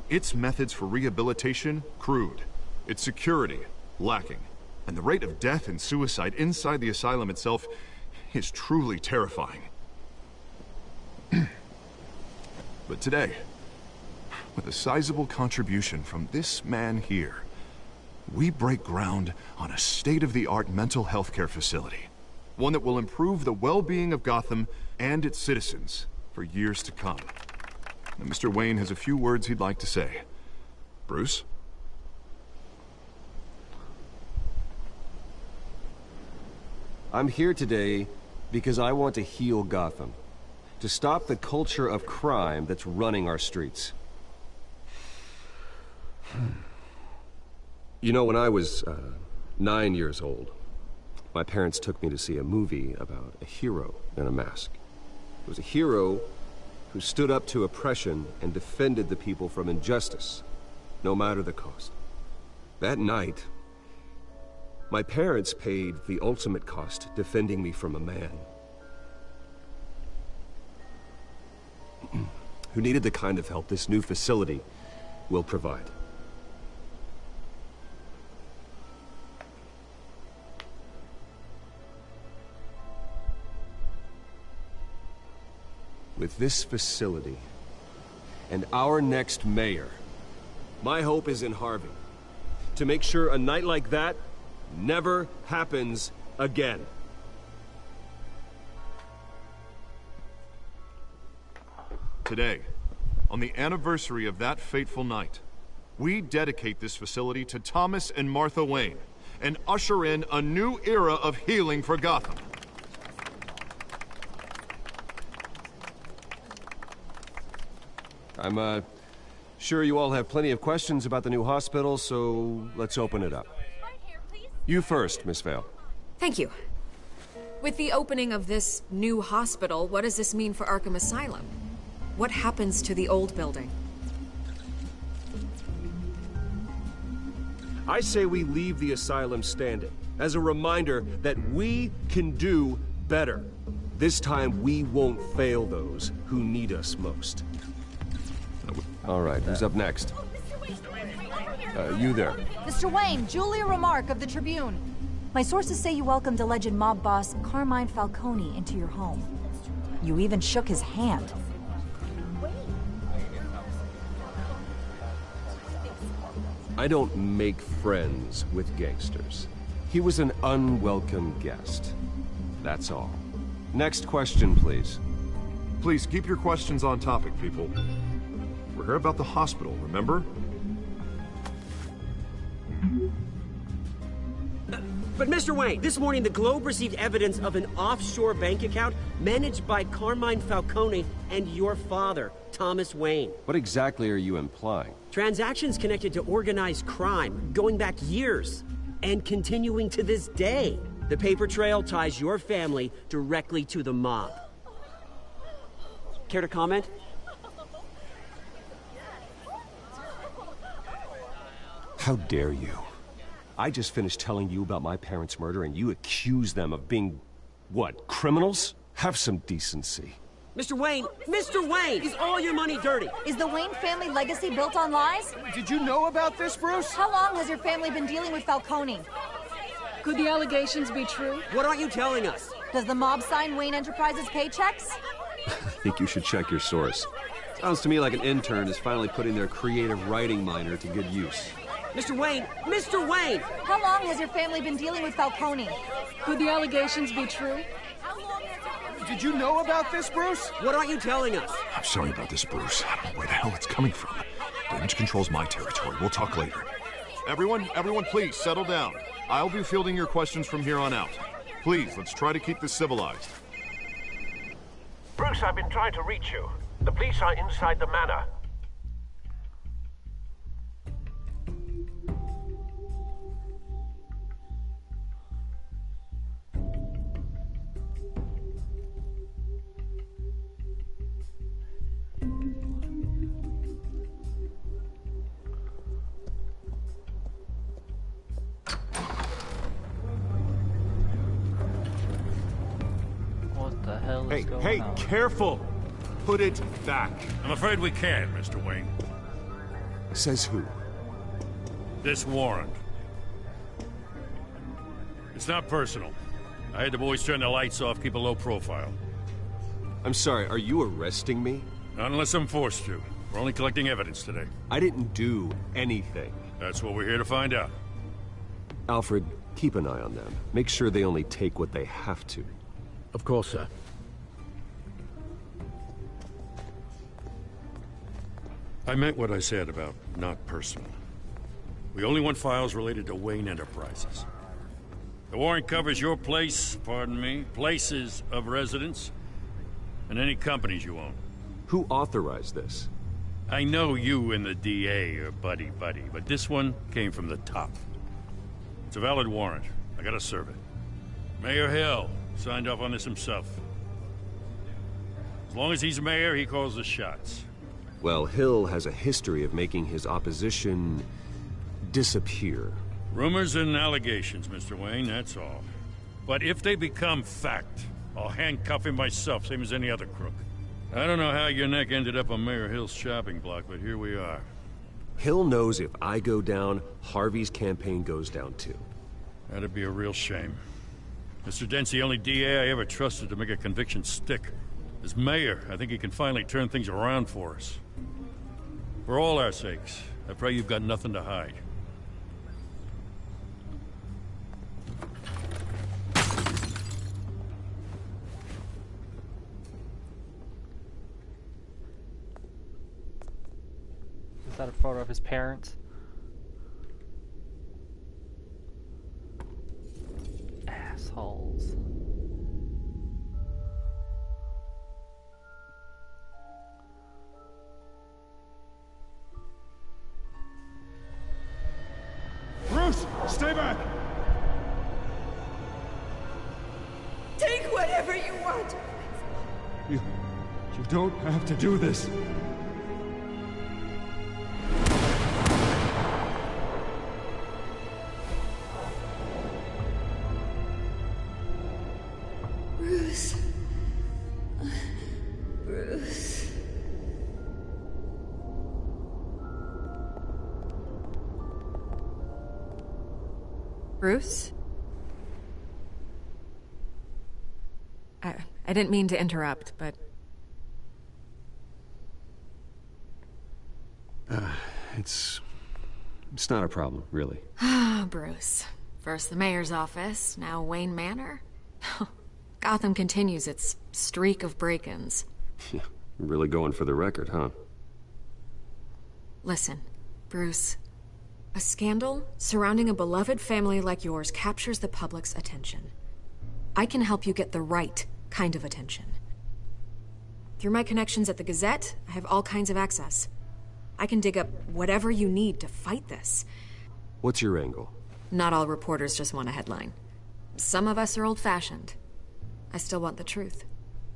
Its methods for rehabilitation, crude. Its security, lacking. And the rate of death and suicide inside the asylum itself is truly terrifying. But today, with a sizable contribution from this man here, we break ground on a state-of-the-art mental health care facility. One that will improve the well-being of Gotham and its citizens for years to come. Now, Mr. Wayne has a few words he'd like to say. Bruce? I'm here today because I want to heal Gotham. To stop the culture of crime that's running our streets. You know, when I was 9 years old, my parents took me to see a movie about a hero in a mask. It was a hero who stood up to oppression and defended the people from injustice, no matter the cost. That night, my parents paid the ultimate cost defending me from a man who needed the kind of help this new facility will provide. With this facility, and our next mayor, my hope is in Harvey. To make sure a night like that never happens again. Today, on the anniversary of that fateful night, we dedicate this facility to Thomas and Martha Wayne, and usher in a new era of healing for Gotham. I'm sure you all have plenty of questions about the new hospital, so let's open it up. You first, Miss Vale. Thank you. With the opening of this new hospital, what does this mean for Arkham Asylum? What happens to the old building? I say we leave the asylum standing, as a reminder that we can do better. This time we won't fail those who need us most. All right, who's up next? You there. Mr. Wayne, Julia Remark of the Tribune. My sources say you welcomed alleged mob boss Carmine Falcone into your home. You even shook his hand. I don't make friends with gangsters. He was an unwelcome guest. That's all. Next question, please. Please keep your questions on topic, people. We're here about the hospital, remember? But Mr. Wayne, this morning the Globe received evidence of an offshore bank account managed by Carmine Falcone and your father, Thomas Wayne. What exactly are you implying? Transactions connected to organized crime, going back years, and continuing to this day. The paper trail ties your family directly to the mob. Care to comment? How dare you? I just finished telling you about my parents' murder and you accuse them of being, what, criminals? Have some decency. Mr. Wayne, is all your money dirty? Is the Wayne family legacy built on lies? Did you know about this, Bruce? How long has your family been dealing with Falcone? Could the allegations be true? What aren't you telling us? Does the mob sign Wayne Enterprises paychecks? I think you should check your source. Sounds to me like an intern is finally putting their creative writing minor to good use. Mr. Wayne! How long has your family been dealing with Falcone? Could the allegations be true? Did you know about this, Bruce? What aren't you telling us? I'm sorry about this, Bruce. I don't know where the hell it's coming from. Damage control's my territory. We'll talk later. Everyone, please, settle down. I'll be fielding your questions from here on out. Please, let's try to keep this civilized. Bruce, I've been trying to reach you. The police are inside the manor. Hey, careful! Put it back. I'm afraid we can't, Mr. Wayne. Says who? This warrant. It's not personal. I had the boys turn the lights off, keep a low profile. I'm sorry, are you arresting me? Not unless I'm forced to. We're only collecting evidence today. I didn't do anything. That's what we're here to find out. Alfred, keep an eye on them. Make sure they only take what they have to. Of course, sir. I meant what I said about not personal. We only want files related to Wayne Enterprises. The warrant covers your places of residence, and any companies you own. Who authorized this? I know you and the DA are buddy-buddy, but this one came from the top. It's a valid warrant. I gotta serve it. Mayor Hill signed off on this himself. As long as he's mayor, he calls the shots. Well, Hill has a history of making his opposition disappear. Rumors and allegations, Mr. Wayne, that's all. But if they become fact, I'll handcuff him myself, same as any other crook. I don't know how your neck ended up on Mayor Hill's shopping block, but here we are. Hill knows if I go down, Harvey's campaign goes down too. That'd be a real shame. Mr. Dent's the only DA I ever trusted to make a conviction stick. As mayor, I think he can finally turn things around for us. For all our sakes, I pray you've got nothing to hide. Is that a photo of his parents? Assholes. Bruce, stay back! Take whatever you want. You don't have to do this. Bruce. Bruce. Bruce? I didn't mean to interrupt, but... It's not a problem, really. Ah, Bruce. First the mayor's office, now Wayne Manor. Gotham continues its streak of break-ins. Yeah, really going for the record, huh? Listen, Bruce. A scandal surrounding a beloved family like yours captures the public's attention. I can help you get the right kind of attention. Through my connections at the Gazette, I have all kinds of access. I can dig up whatever you need to fight this. What's your angle? Not all reporters just want a headline. Some of us are old-fashioned. I still want the truth.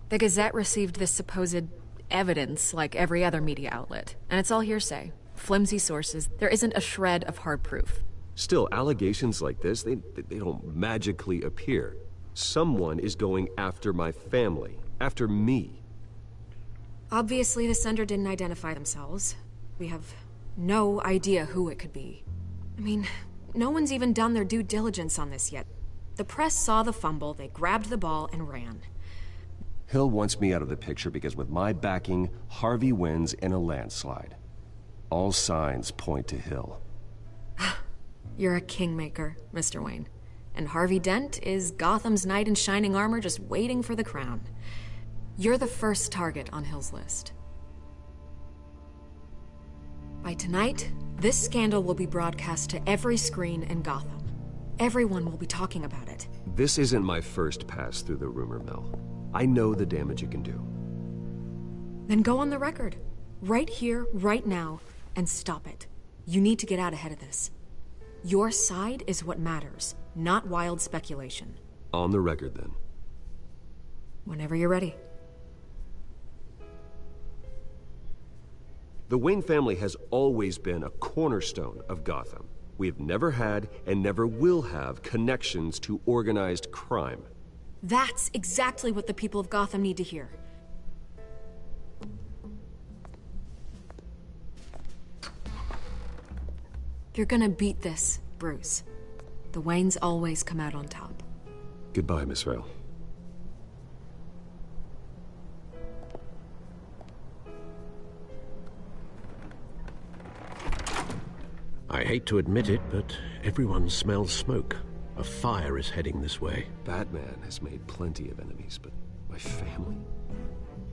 The Gazette received this supposed evidence like every other media outlet, and it's all hearsay. Flimsy sources. There isn't a shred of hard proof. Still, allegations like this, they don't magically appear. Someone is going after my family, after me. Obviously, the sender didn't identify themselves. We have no idea who it could be. I mean, no one's even done their due diligence on this yet. The press saw the fumble, they grabbed the ball and ran. Hill wants me out of the picture because with my backing, Harvey wins in a landslide. All signs point to Hill. You're a kingmaker, Mr. Wayne. And Harvey Dent is Gotham's knight in shining armor just waiting for the crown. You're the first target on Hill's list. By tonight, this scandal will be broadcast to every screen in Gotham. Everyone will be talking about it. This isn't my first pass through the rumor mill. I know the damage it can do. Then go on the record. Right here, right now, and stop it. You need to get out ahead of this. Your side is what matters, not wild speculation. On the record, then. Whenever you're ready. The Wayne family has always been a cornerstone of Gotham. We have never had and never will have connections to organized crime. That's exactly what the people of Gotham need to hear. You're gonna beat this, Bruce. The Waynes always come out on top. Goodbye, Miss Vale. I hate to admit it, but everyone smells smoke. A fire is heading this way. Batman has made plenty of enemies, but my family?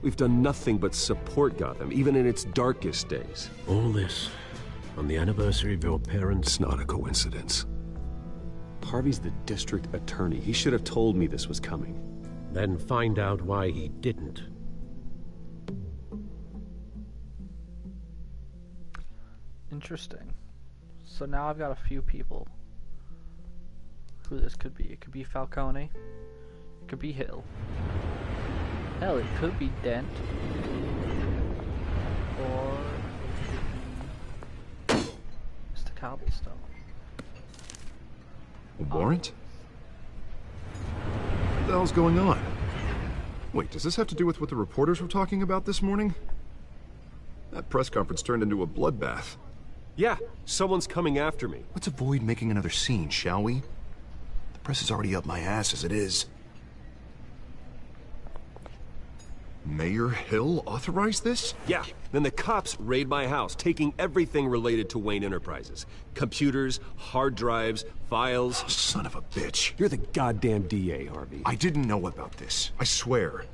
We've done nothing but support Gotham, even in its darkest days. All this on the anniversary of your parents'... It's not a coincidence. Harvey's the district attorney. He should have told me this was coming. Then find out why he didn't. Interesting. So now I've got a few people who this could be. It could be Falcone. It could be Hill. Hell, it could be Dent. Or Mr. Cobblestone. A warrant? What the hell's going on? Wait, does this have to do with what the reporters were talking about this morning? That press conference turned into a bloodbath. Yeah, someone's coming after me. Let's avoid making another scene, shall we? The press is already up my ass as it is. Mayor Hill authorized this? Yeah, then the cops raid my house, taking everything related to Wayne Enterprises. Computers, hard drives, files. Oh, son of a bitch. You're the goddamn DA, Harvey. I didn't know about this, I swear.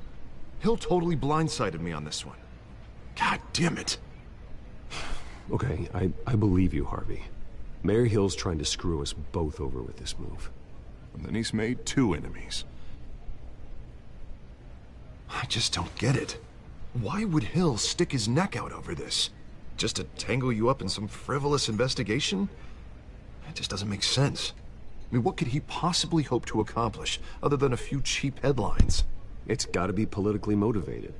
Hill totally blindsided me on this one. God damn it. Okay, I believe you, Harvey. Mayor Hill's trying to screw us both over with this move. And then he's made two enemies. I just don't get it. Why would Hill stick his neck out over this? Just to tangle you up in some frivolous investigation? It just doesn't make sense. I mean, what could he possibly hope to accomplish other than a few cheap headlines? It's gotta be politically motivated.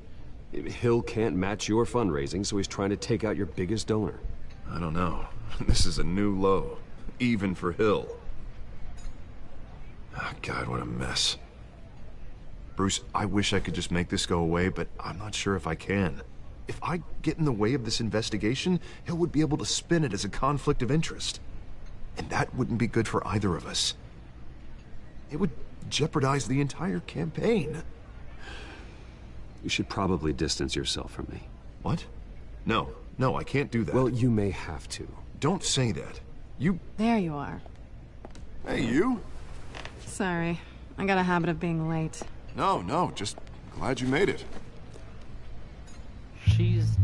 Hill can't match your fundraising, so he's trying to take out your biggest donor. I don't know. This is a new low, even for Hill. Oh, God, what a mess. Bruce, I wish I could just make this go away, but I'm not sure if I can. If I get in the way of this investigation, Hill would be able to spin it as a conflict of interest. And that wouldn't be good for either of us. It would jeopardize the entire campaign. You should probably distance yourself from me. What? No, I can't do that. Well, you may have to. Don't say that. You... There you are. Hey, you? Sorry. I got a habit of being late. No, just glad you made it. She's...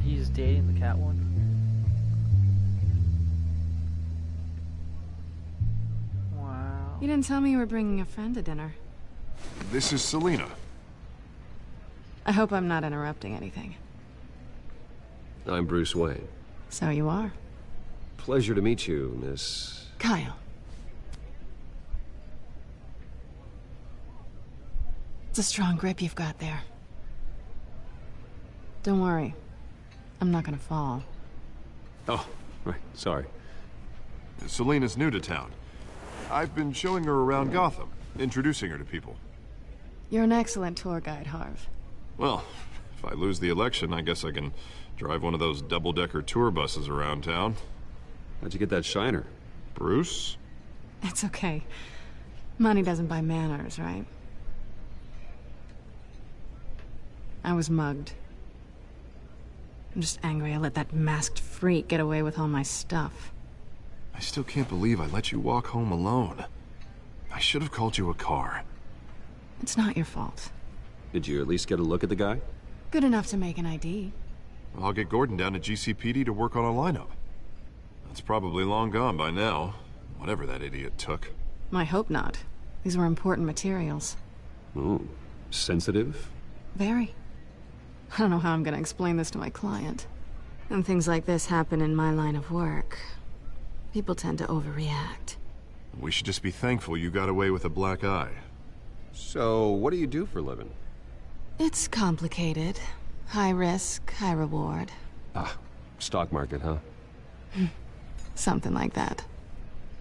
He's dating the cat one? Wow. You didn't tell me you were bringing a friend to dinner. This is Selina. I hope I'm not interrupting anything. I'm Bruce Wayne. So you are. Pleasure to meet you, Miss... Kyle. It's a strong grip you've got there. Don't worry. I'm not gonna fall. Oh, right, sorry. Selina's new to town. I've been showing her around Gotham, introducing her to people. You're an excellent tour guide, Harv. Well, if I lose the election, I guess I can drive one of those double-decker tour buses around town. How'd you get that shiner? Bruce? It's okay. Money doesn't buy manners, right? I was mugged. I'm just angry I let that masked freak get away with all my stuff. I still can't believe I let you walk home alone. I should have called you a car. It's not your fault. Did you at least get a look at the guy? Good enough to make an ID. I'll get Gordon down to GCPD to work on a lineup. That's probably long gone by now, whatever that idiot took. I hope not. These were important materials. Ooh, sensitive? Very. I don't know how I'm gonna explain this to my client. When things like this happen in my line of work, people tend to overreact. We should just be thankful you got away with a black eye. So, what do you do for a living? It's complicated. High risk, high reward. Ah, stock market, huh? Something like that.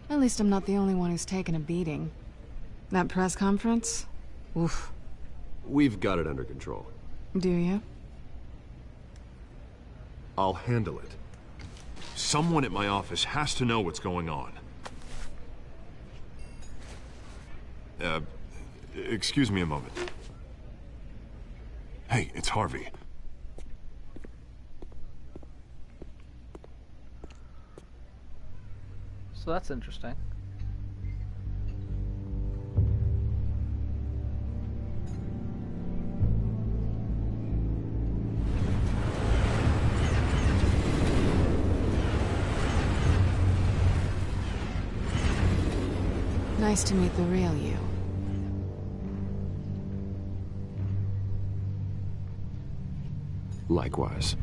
At least I'm not the only one who's taken a beating. That press conference? Oof. We've got it under control. Do you? I'll handle it. Someone at my office has to know what's going on. Excuse me a moment. Hey, it's Harvey. So that's interesting. Nice to meet the real you. Likewise.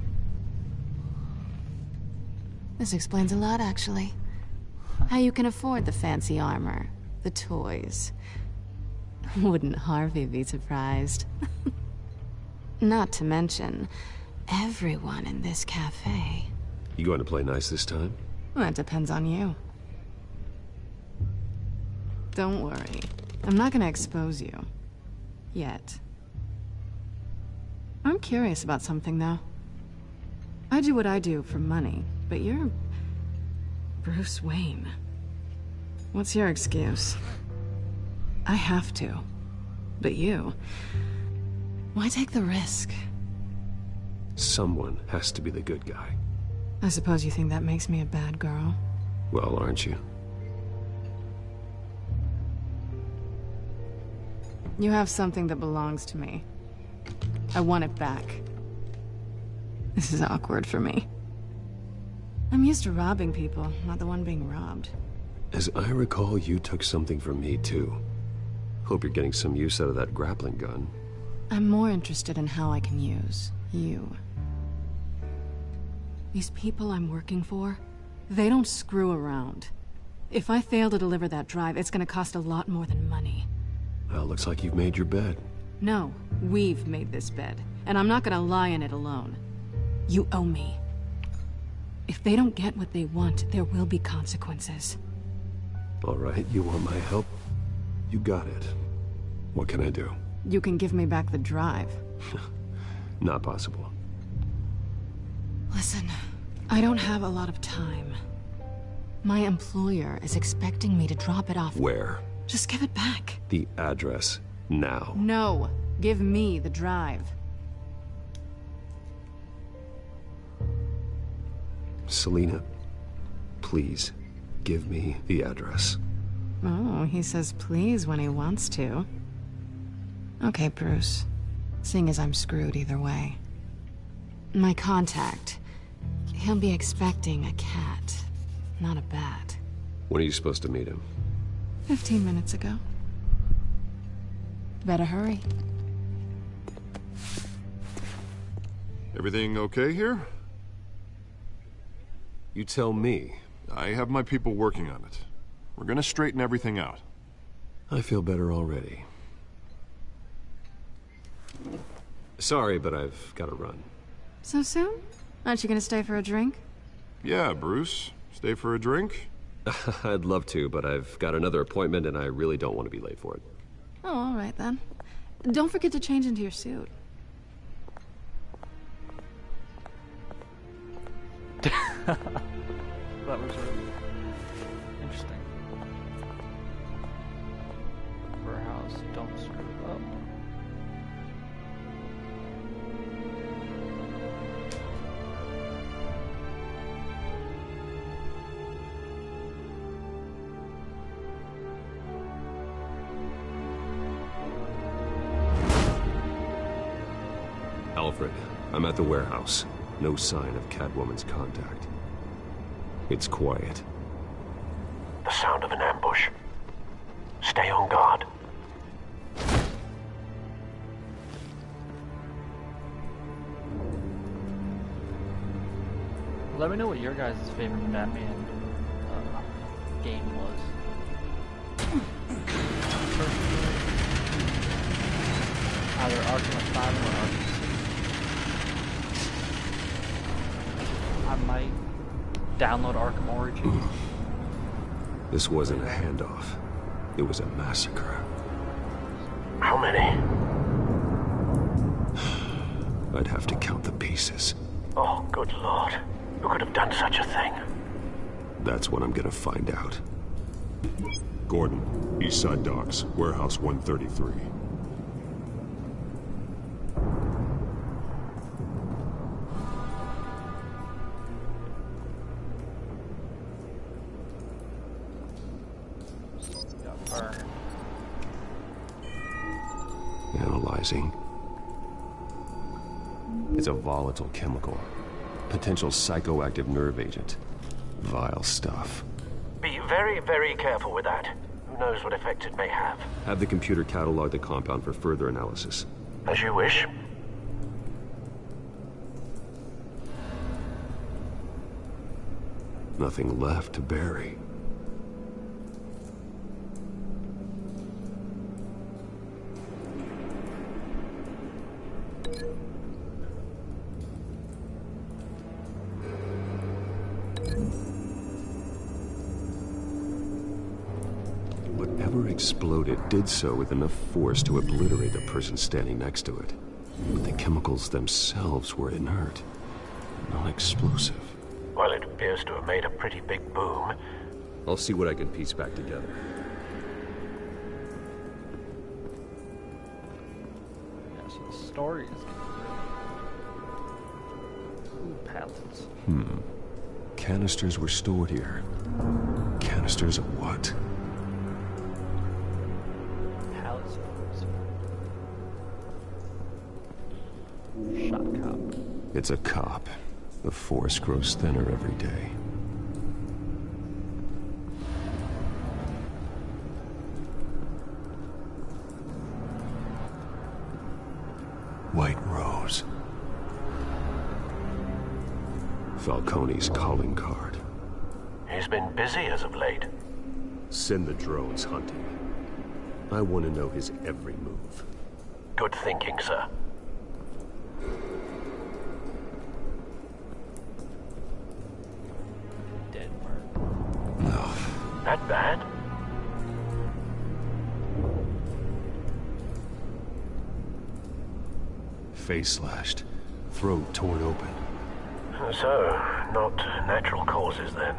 This explains a lot, actually. How you can afford the fancy armor, the toys. Wouldn't Harvey be surprised? Not to mention, everyone in this cafe. You going to play nice this time? Well, that depends on you. Don't worry. I'm not gonna expose you. Yet. I'm curious about something, though. I do what I do for money, but you're... Bruce Wayne. What's your excuse? I have to. But you... Why take the risk? Someone has to be the good guy. I suppose you think that makes me a bad girl? Well, aren't you? You have something that belongs to me. I want it back. This is awkward for me. I'm used to robbing people, not the one being robbed. As I recall, you took something from me, too. Hope you're getting some use out of that grappling gun. I'm more interested in how I can use you. These people I'm working for, they don't screw around. If I fail to deliver that drive, it's gonna cost a lot more than money. Well, looks like you've made your bed. No, we've made this bed, and I'm not gonna lie in it alone. You owe me. If they don't get what they want, there will be consequences. All right, you want my help? You got it. What can I do? You can give me back the drive. Not possible. Listen, I don't have a lot of time. My employer is expecting me to drop it off. Where? Just give it back. The address, now. No, give me the drive. Selina, please, give me the address. Oh, he says please when he wants to. Okay, Bruce. Seeing as I'm screwed either way. My contact. He'll be expecting a cat, not a bat. When are you supposed to meet him? 15 minutes ago. Better hurry. Everything okay here? You tell me. I have my people working on it. We're gonna straighten everything out. I feel better already. Sorry, but I've got to run. So soon? Aren't you gonna stay for a drink? Yeah, Bruce. Stay for a drink? I'd love to, but I've got another appointment and I really don't want to be late for it. Oh, all right then. Don't forget to change into your suit. That was really interesting. Warehouse, don't screw it up. Alfred, I'm at the warehouse. No sign of Catwoman's contact. It's quiet. The sound of an ambush. Stay on guard. Let me know what your guys' favorite Batman game was. Either Arkham Asylum or Arkham City. I might download Arkham Origins. This wasn't a handoff. It was a massacre. How many? I'd have to count the pieces. Oh, good lord. Who could have done such a thing? That's what I'm gonna find out. Gordon, Eastside Docks, Warehouse 133. Analyzing. It's a volatile chemical. Potential psychoactive nerve agent. Vile stuff. Be very, very careful with that. Who knows what effect it may have. Have the computer catalog the compound for further analysis. As you wish. Nothing left to bury. Whatever exploded did so with enough force to obliterate the person standing next to it. But the chemicals themselves were inert, not explosive. Well, it appears to have made a pretty big boom. I'll see what I can piece back together. Yeah, so the story is Ooh, pallets. Canisters were stored here. Canisters of what? Pallets of shot cop. It's a cop. The force grows thinner every day. White Rose. Falcone's calling card. He's been busy as of late. Send the drones hunting. I want to know his every move. Good thinking, sir. Dead bird. No. That bad? Face slashed. Throat torn open. So, not natural causes then.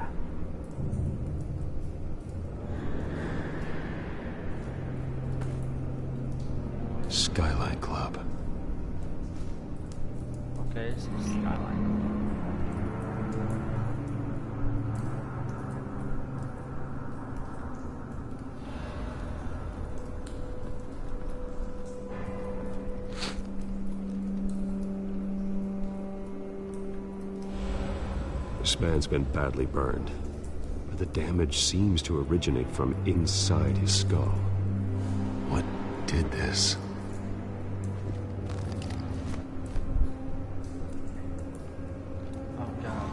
Skyline Club. Okay, so Skyline. This man's been badly burned, but the damage seems to originate from inside his skull. What did this? Oh god.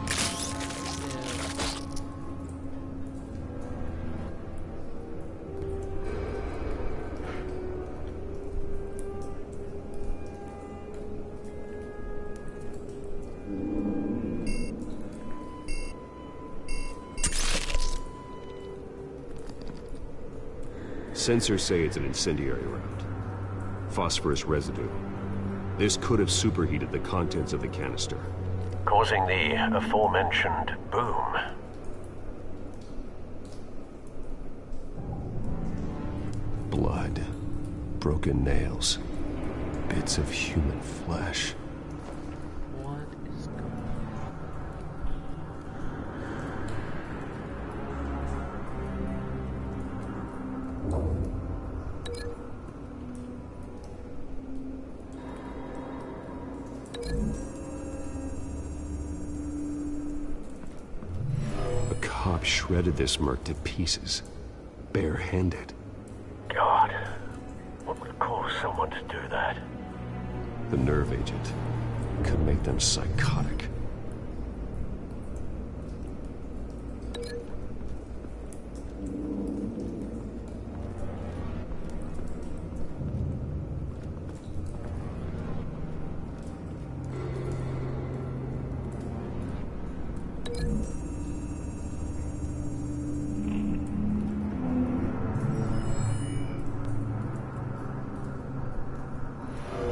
Sensors say it's an incendiary round. Phosphorus residue. This could have superheated the contents of the canister, causing the aforementioned boom. Blood, broken nails, bits of human flesh. What is going A cop shredded this merc to pieces, barehanded. God, what would cause someone to do that? The nerve agent could make them psychotic.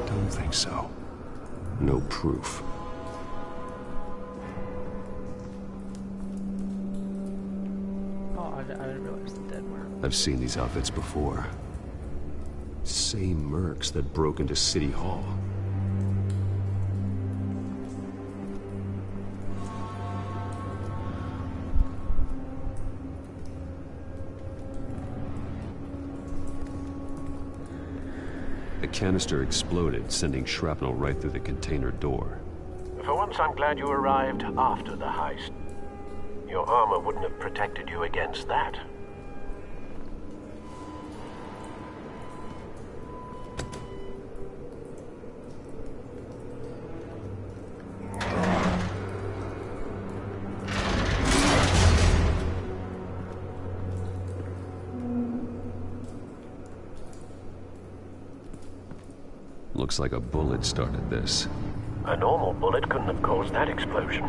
Don't think so. No proof. Oh, I didn't realize the dead were. I've seen these outfits before. Same mercs that broke into City Hall. The canister exploded, sending shrapnel right through the container door. For once, I'm glad you arrived after the heist. Your armor wouldn't have protected you against that. Looks like a bullet started this. A normal bullet couldn't have caused that explosion.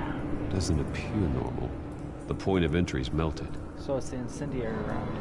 Doesn't appear normal. The point of entry's melted. So it's the incendiary round.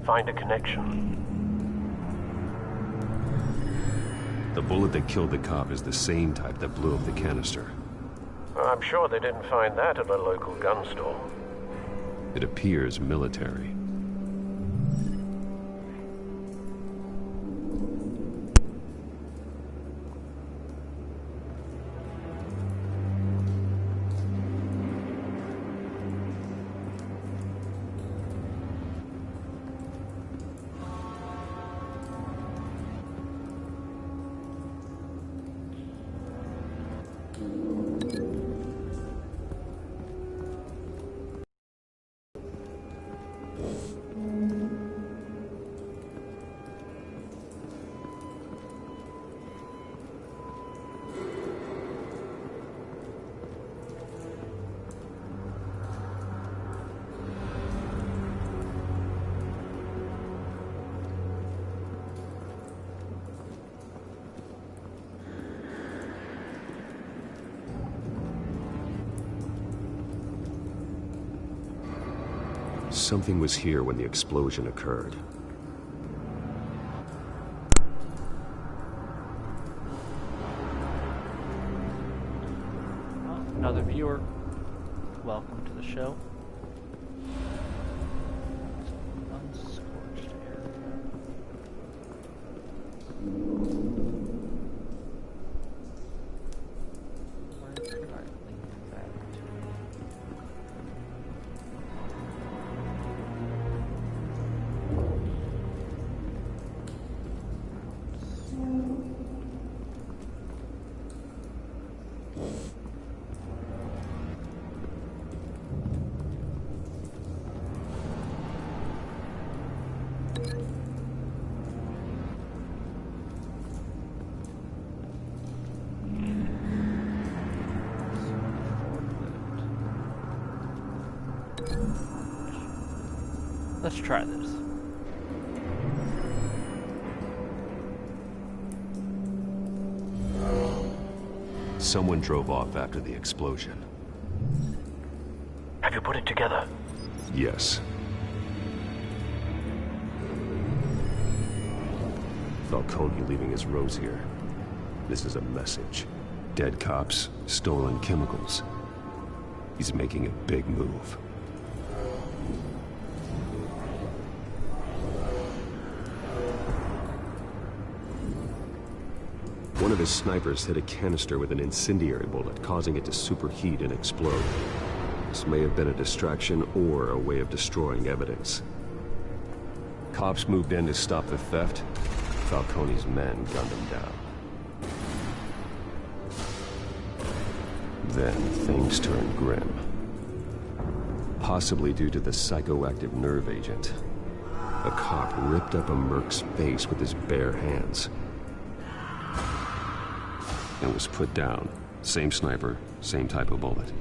Find a connection. The bullet that killed the cop is the same type that blew up the canister. I'm sure they didn't find that at a local gun store. It appears military. Something was here when the explosion occurred. Another viewer. Welcome to the show. Unscorched area. Where could I link that to? Let's try this. Someone drove off after the explosion. Have you put it together? Yes. Falcone leaving his rose here. This is a message. Dead cops, stolen chemicals. He's making a big move. One of his snipers hit a canister with an incendiary bullet, causing it to superheat and explode. This may have been a distraction or a way of destroying evidence. Cops moved in to stop the theft. Falcone's men gunned him down. Then things turned grim. Possibly due to the psychoactive nerve agent. A cop ripped up a merc's face with his bare hands. And was put down. Same sniper, same type of bullet.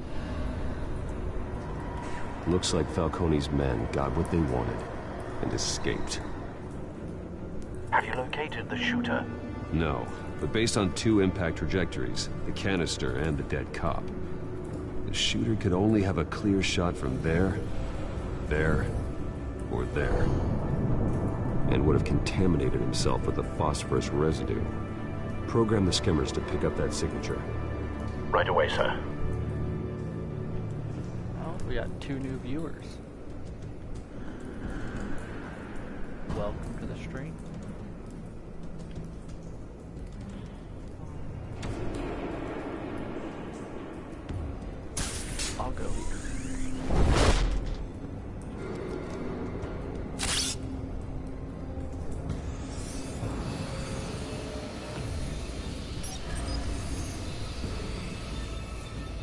Looks like Falcone's men got what they wanted and escaped. Have you located the shooter? No, but based on two impact trajectories, the canister and the dead cop, the shooter could only have a clear shot from there, or there, and would have contaminated himself with the phosphorus residue. Program the skimmers to pick up that signature. Right away, sir. Oh, we got 2 new viewers. Welcome to the stream. I'll go here.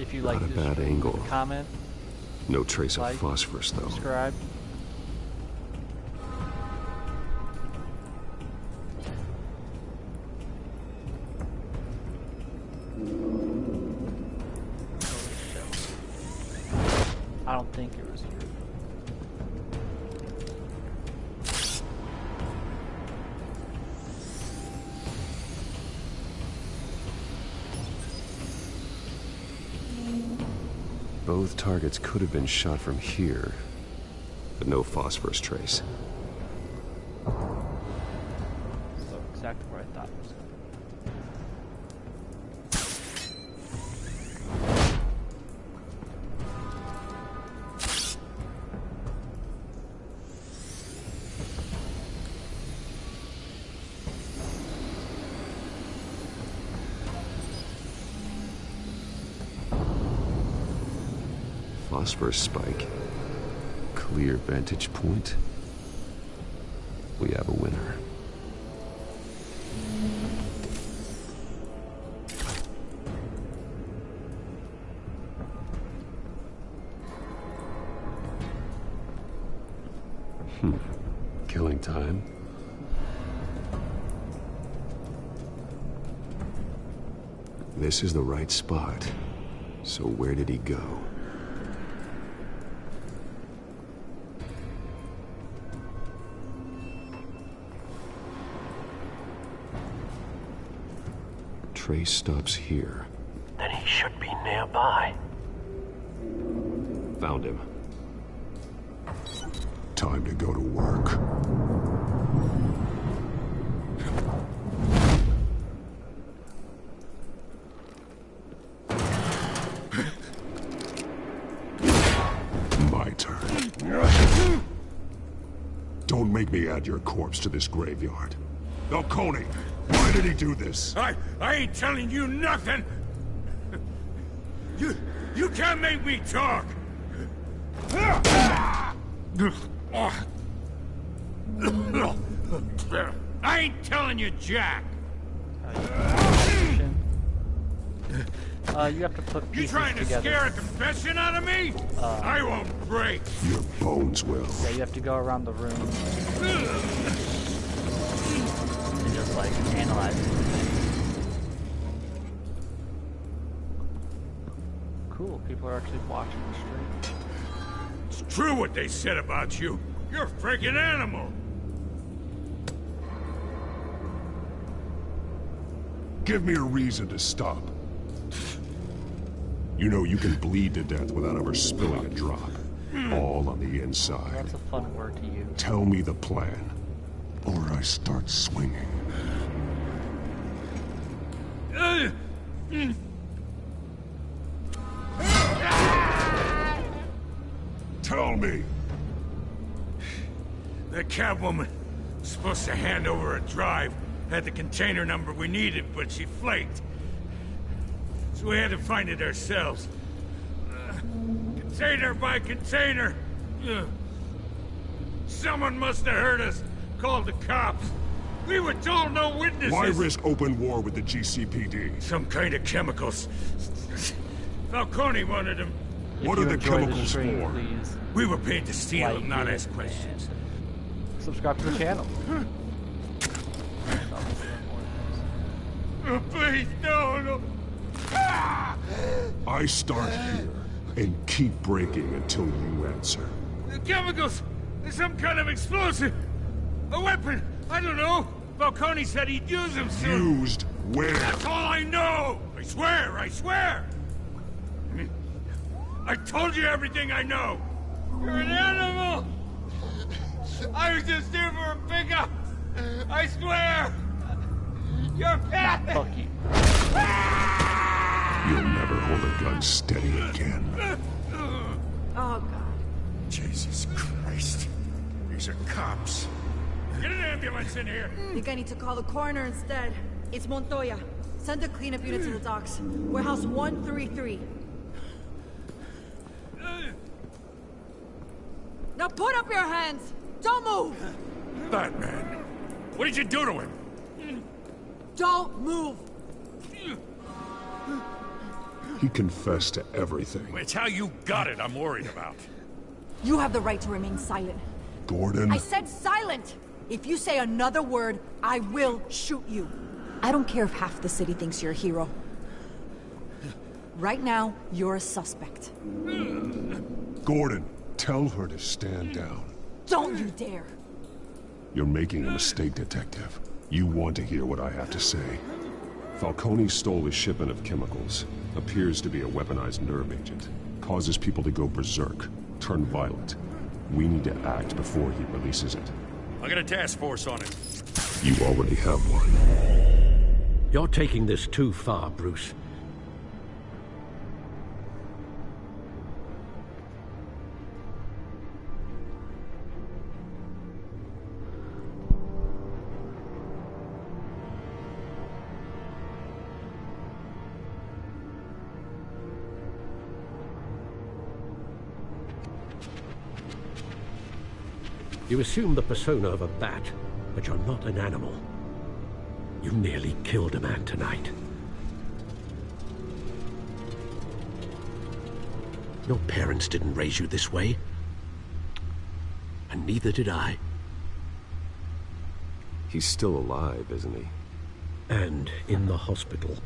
If you like Not a this bad stream, angle. leave a comment. No trace Like, of phosphorus, though. Subscribe. I don't think it was here. Both targets could have been shot from here, but no phosphorus trace. So exactly where I thought it was. Phosphorus spike. Clear vantage point. We have a winner. Killing time. This is the right spot. So where did he go? Trace stops here. Then he should be nearby. Found him. Time to go to work. My turn. Don't make me add your corpse to this graveyard. Falcone, why did he do this? I ain't telling you nothing! You can't make me talk! I ain't telling you, Jack! You have to put pieces You trying to together. scare a confession out of me? I won't break. Your bones will. Yeah, you have to go around the room and just like analyze it. Cool, people are actually watching the stream. It's true what they said about you. You're a freaking animal. Give me a reason to stop. You know you can bleed to death without ever spilling a drop. All on the inside. That's a fun word to use. Tell me the plan, or I start swinging. Tell me! The cabwoman was supposed to hand over a drive. Had the container number we needed, but she flaked. So we had to find it ourselves. Container by container. Someone must have heard us. Called the cops. We were told no witnesses. Why risk open war with the GCPD? Some kind of chemicals. Falcone wanted them. What are the chemicals for? Please We were paid to steal them, not ask questions. subscribe to the channel. Please, no. I start here and keep breaking until you answer. The chemicals! There's some kind of explosive! A weapon! I don't know! Falcone said he'd use them soon! Used where? That's all I know! I swear! I told you everything I know! You're an animal! I was just here for a pickup! I swear! You're pathetic! Fuck you. You'll never hold a gun steady again. Oh, God. Jesus Christ. These are cops. Get an ambulance in here! I think I need to call the coroner instead. It's Montoya. Send a cleanup unit to the docks. Warehouse 133. Now put up your hands! Don't move! Batman, what did you do to him? Don't move! He confessed to everything. It's how you got it I'm worried about. You have the right to remain silent. Gordon? I said silent! If you say another word, I will shoot you. I don't care if half the city thinks you're a hero. Right now, you're a suspect. Gordon, tell her to stand down. Don't you dare! You're making a mistake, Detective. You want to hear what I have to say. Falcone stole a shipment of chemicals. Appears to be a weaponized nerve agent. Causes people to go berserk, turn violent. We need to act before he releases it. I got a task force on it. You already have one. You're taking this too far, Bruce. You assume the persona of a bat, but you're not an animal. You nearly killed a man tonight. Your parents didn't raise you this way. And neither did I. He's still alive, isn't he? And in the hospital.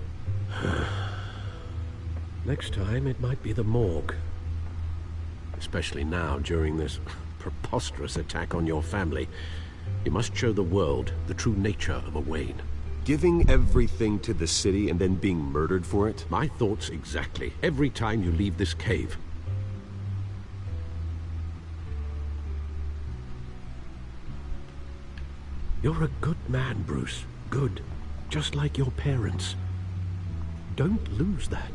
Next time, it might be the morgue. Especially now, during this preposterous attack on your family. You must show the world the true nature of a Wayne. Giving everything to the city and then being murdered for it? My thoughts exactly. Every time you leave this cave. You're a good man, Bruce. Good. Just like your parents. Don't lose that.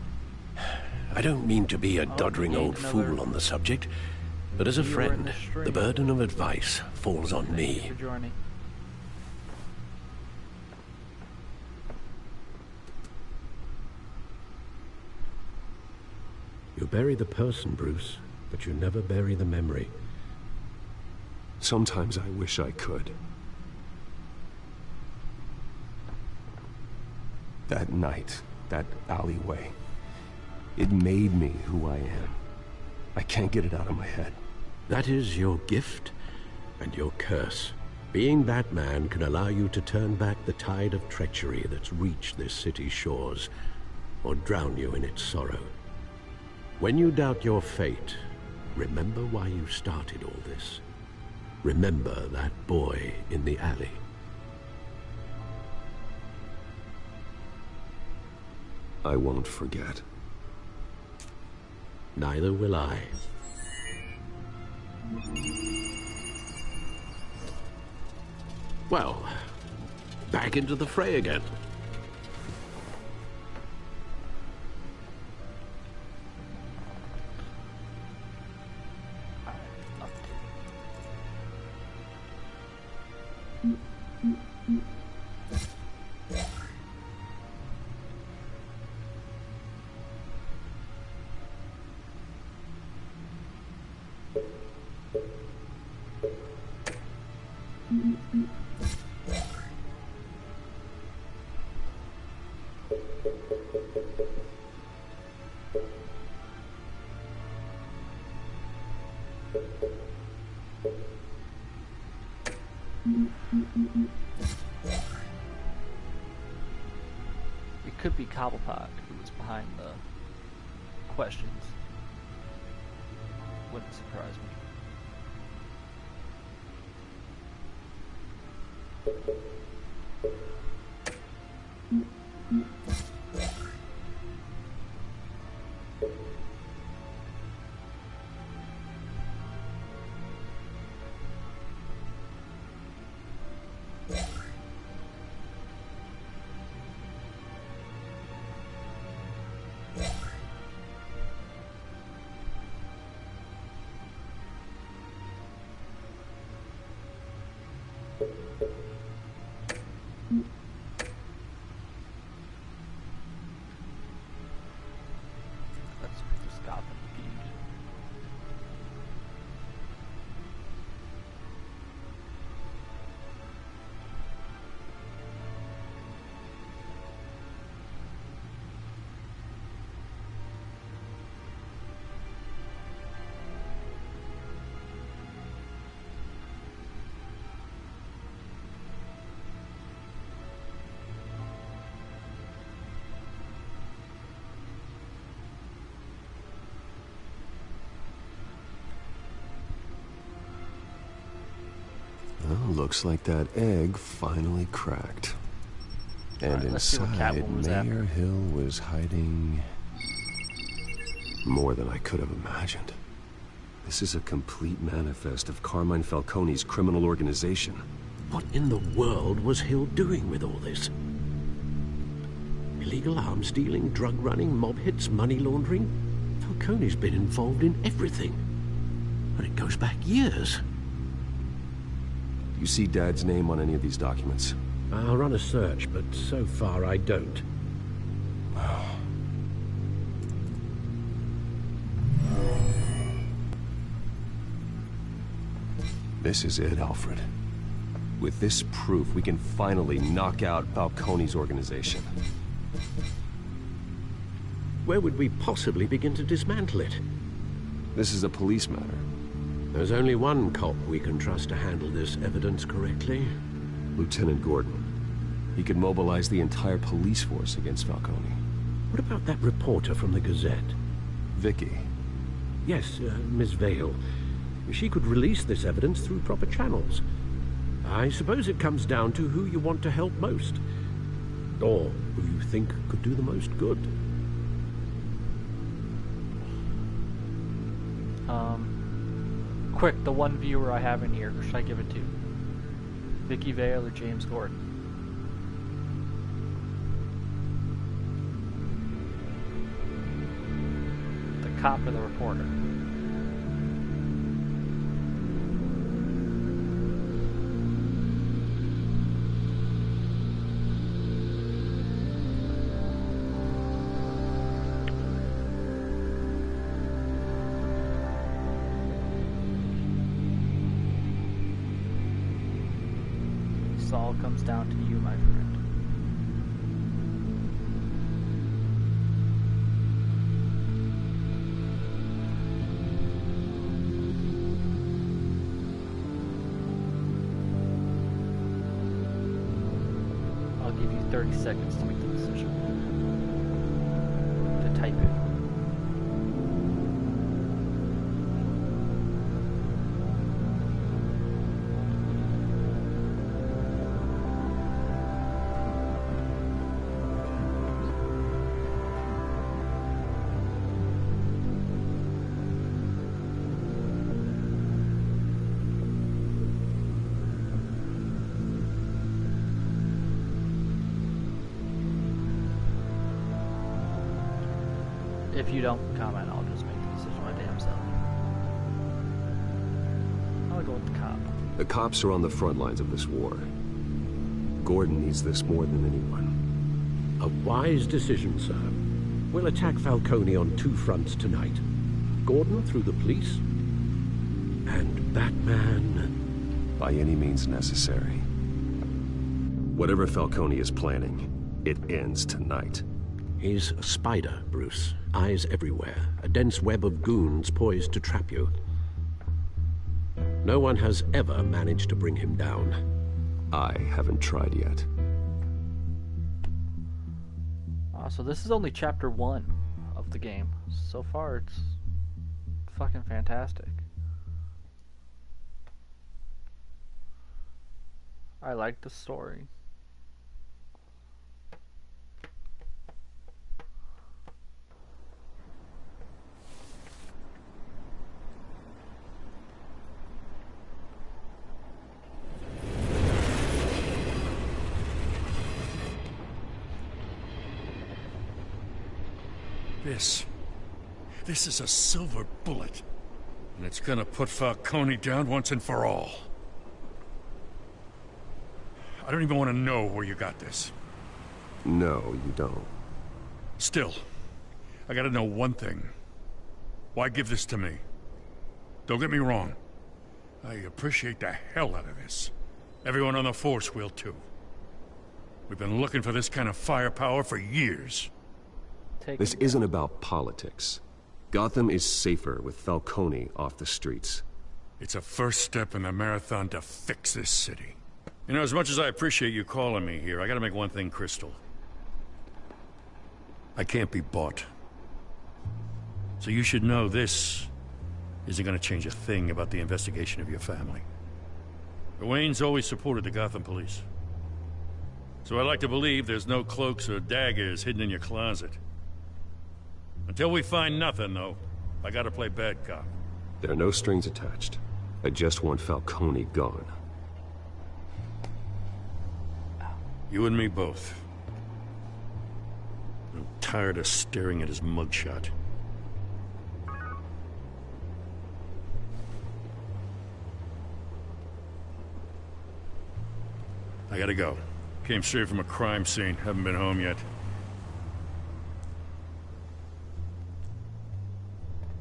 I don't mean to be a doddering old fool on the subject, but as a friend, the burden of advice falls on me. You bury the person, Bruce, but you never bury the memory. Sometimes I wish I could. That night, that alleyway, it made me who I am. I can't get it out of my head. That is your gift and your curse. Being that man can allow you to turn back the tide of treachery that's reached this city's shores, or drown you in its sorrow. When you doubt your fate, remember why you started all this. Remember that boy in the alley. I won't forget. Neither will I. Well, back into the fray again. It could be Cobblepot who was behind the questions. Wouldn't surprise me. Well, looks like that egg finally cracked. And inside, Mayor Hill was hiding more than I could have imagined. This is a complete manifest of Carmine Falcone's criminal organization. What in the world was Hill doing with all this? Illegal arms dealing, drug running, mob hits, money laundering? Falcone's been involved in everything. And it goes back years. You see Dad's name on any of these documents? I'll run a search, but so far I don't. This is it, Alfred. With this proof, we can finally knock out Falcone's organization. Where would we possibly begin to dismantle it? This is a police matter. There's only one cop we can trust to handle this evidence correctly. Lieutenant Gordon. He could mobilize the entire police force against Falcone. What about that reporter from the Gazette? Vicky. Yes, Miss Vale. She could release this evidence through proper channels. I suppose it comes down to who you want to help most. Or who you think could do the most good. Quick, the one viewer I have in here, who should I give it to? Vicky Vale or James Gordon? The cop or the reporter? This all comes down to you, my friend. I'll give you 30 seconds to make the decision. To type it. If you don't comment, I'll just make the decision my damn self. I'll go with the cop. The cops are on the front lines of this war. Gordon needs this more than anyone. A wise decision, sir. We'll attack Falcone on two fronts tonight. Gordon through the police, and Batman... by any means necessary. Whatever Falcone is planning, it ends tonight. He's a spider, Bruce. Eyes everywhere. A dense web of goons poised to trap you. No one has ever managed to bring him down. I haven't tried yet. So this is only chapter 1 of the game. So far, it's fucking fantastic. I like the story. This is a silver bullet. And it's gonna put Falcone down once and for all. I don't even want to know where you got this. No, you don't. Still, I gotta know one thing. Why give this to me? Don't get me wrong. I appreciate the hell out of this. Everyone on the force will too. We've been looking for this kind of firepower for years. This isn't about politics. Gotham is safer with Falcone off the streets. It's a first step in the marathon to fix this city. You know, as much as I appreciate you calling me here, I gotta make one thing crystal. I can't be bought. So you should know this isn't gonna change a thing about the investigation of your family. The Waynes always supported the Gotham police. So I like to believe there's no cloaks or daggers hidden in your closet. Until we find nothing, though, I gotta play bad cop. There are no strings attached. I just want Falcone gone. You and me both. I'm tired of staring at his mugshot. I gotta go. Came straight from a crime scene. Haven't been home yet.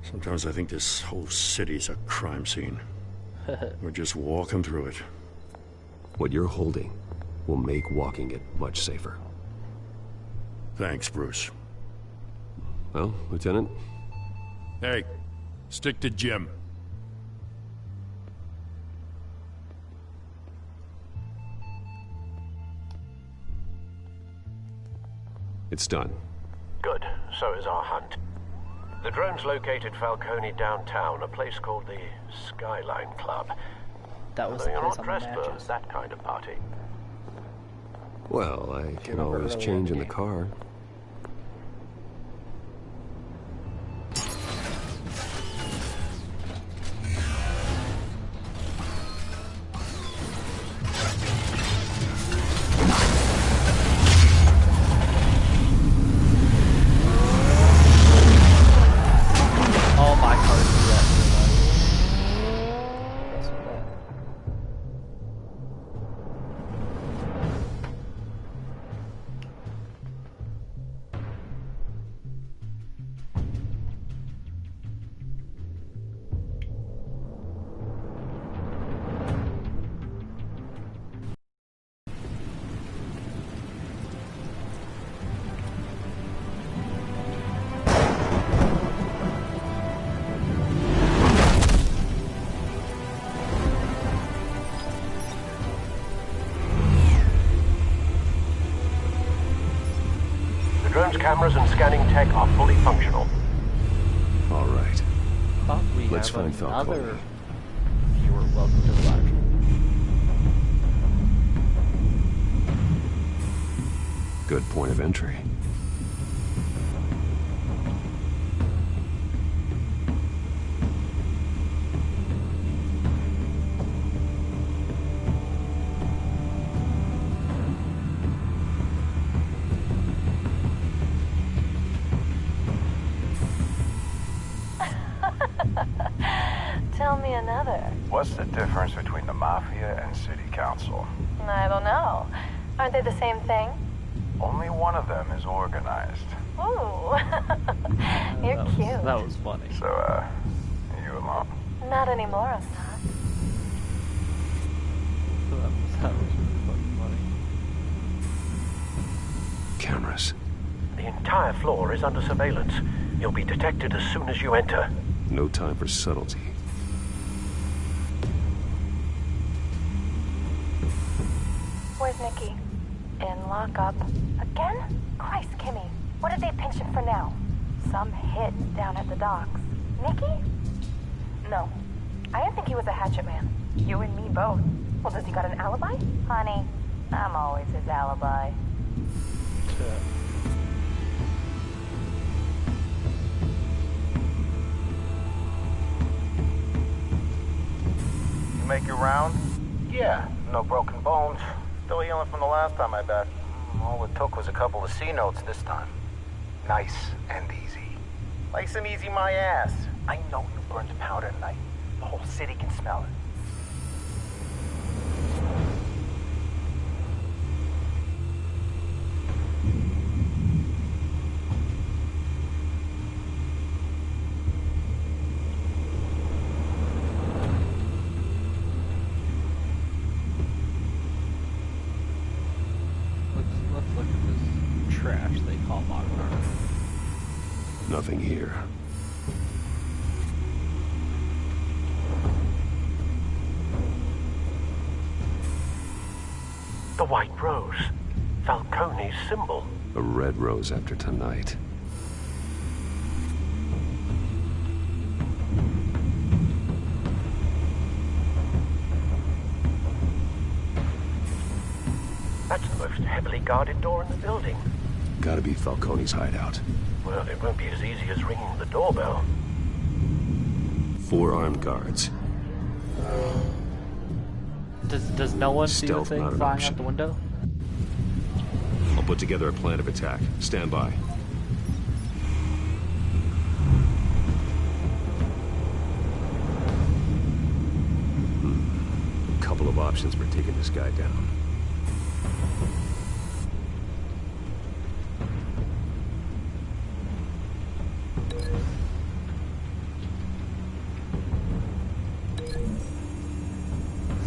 Sometimes I think this whole city's a crime scene. We're just walking through it. What you're holding will make walking it much safer. Thanks, Bruce. Well, Lieutenant? Hey, stick to Jim. It's done. Good. So is our hunt. The drones located Falcone downtown, a place called the Skyline Club. That was Although the you're place not on the dressed for matches. that kind of party. Well, I can remember always earlier change in in the the game. car. cameras and scanning tech are fully functional. All right. Thought we Let's have find Falcone. another viewer. Welcome to the library. Good point of entry. Tell me another. What's the difference between the Mafia and City Council? I don't know. Aren't they the same thing? Only one of them is organized. Ooh. You're cute. That was funny. So, you alone? Not anymore, I'm not. That was really fucking funny. Cameras. The entire floor is under surveillance. You'll be detected as soon as you enter. No time for subtlety. Where's Nikki? In lockup. Again? Christ, Kimmy. What did they pinch him for now? Some hit down at the docks. Nikki? No. I didn't think he was a hatchet man. You and me both. Well, does he got an alibi? Honey, I'm always his alibi. You make your round? Yeah, no broken bones. Still healing from the last time I bet. All it took was a couple of C notes this time. Nice and easy. Nice and easy my ass. I know you burned powder tonight. The whole city can smell it. Let's look at this trash they call modern art. Nothing here. The white rose. Falcone's symbol. A red rose after tonight. That's the most heavily guarded door in the building. Gotta be Falcone's hideout. Well, it won't be as easy as ringing the doorbell. 4 armed guards. Does no one see the Stealth thing not an flying option. out the window? I'll put together a plan of attack. Stand by. Couple of options for taking this guy down.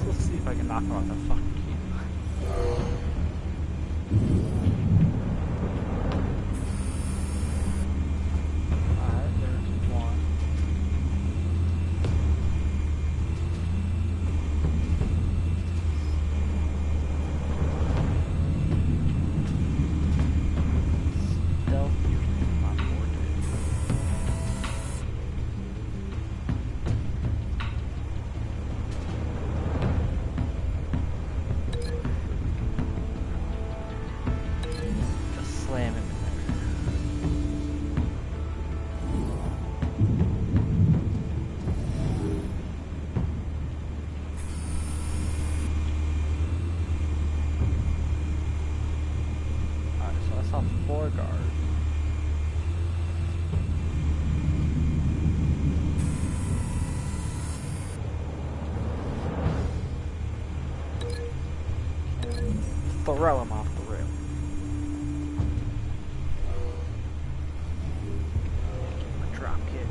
Let's see if I can knock him off the fucking key. Alright, there's one. Stealth usually is my forte. Just slam him in there. Alright, so I saw 4 guards. Throw him off the rail. A drop kick.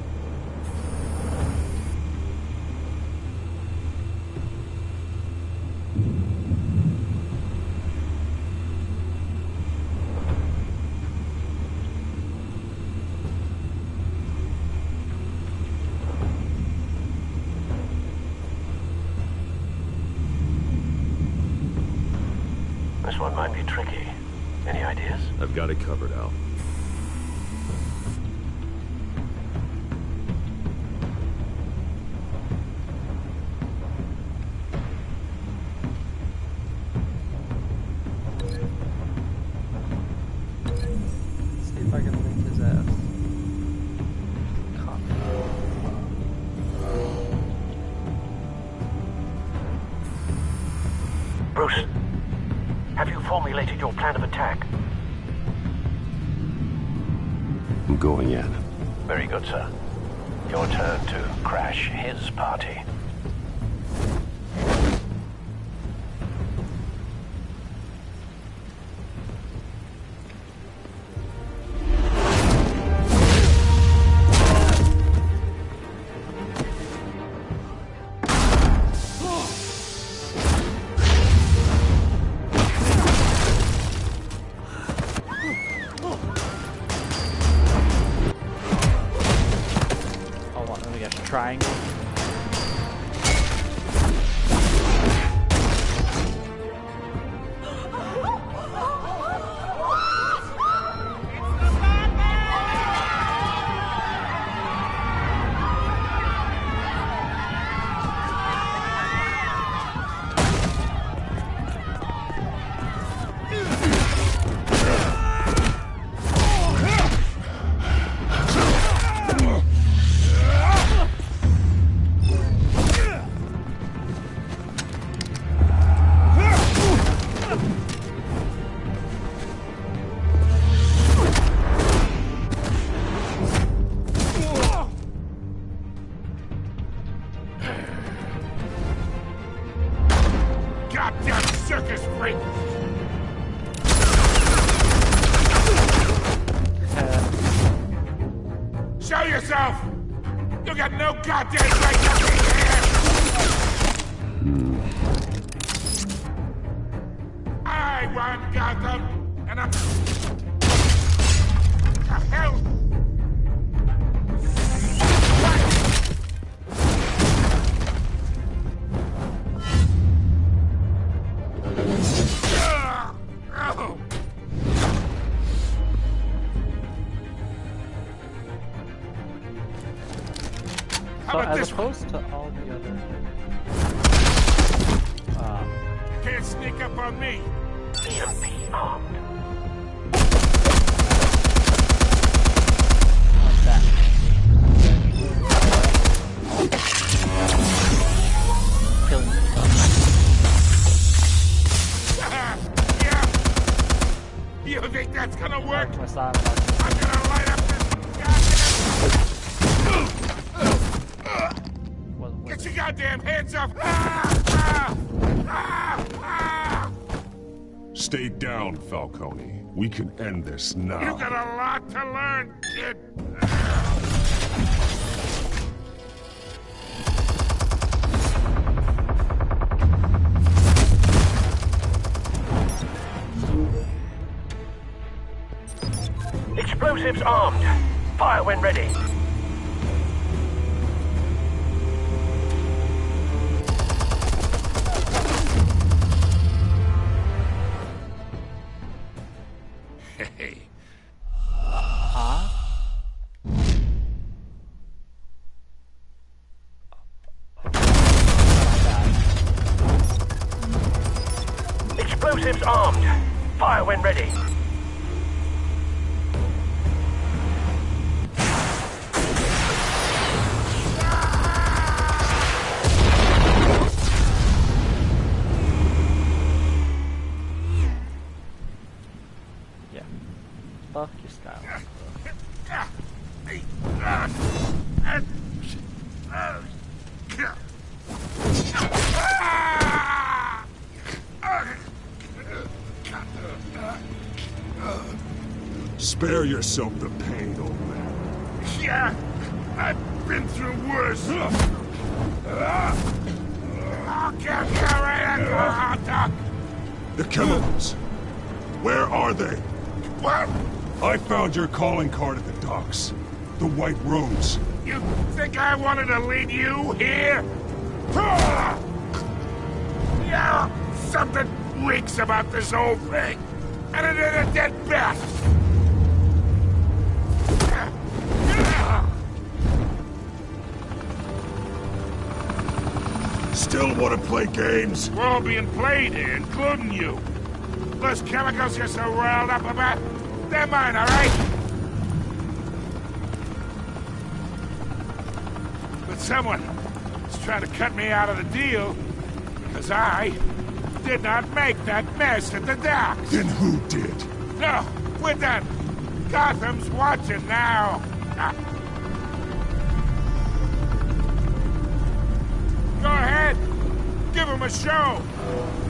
This one might be tricky. Any ideas? I've got it covered, Al. completed your plan of attack? I'm going in. Very good, sir. Your turn to crash his party. Triangle. circus freak! Show yourself! You got no goddamn right to be here! I run Gotham, and I'm... The hell? So as opposed to all the other... You can't sneak up on me! EMP armed. Killing Yeah! You think that's gonna work? I'm gonna light up this goddamn... Get your goddamn hands off! Stay down, Falcone. We can end this now. You got a lot to learn, kid. Explosives armed. Fire when ready. Hey. Explosives armed. Fire when ready. Yeah. Fuck your style. Spare yourself the pain, old man. Yeah, I've been through worse. I'll kill you right at the hot dog. The chemicals. Where are they? What? I found your calling card at the docks. The White Rose. You think I wanted to lead you here? Yeah, something reeks about this whole thing. And it ain't a dead bat. Still want to play games? We're all being played here, including you. Those chemicals you're so riled up about, they're mine, all right? But someone is trying to cut me out of the deal because I did not make that mess at the docks. Then who did? No, we're done. Gotham's watching now. Go ahead. Give him a show.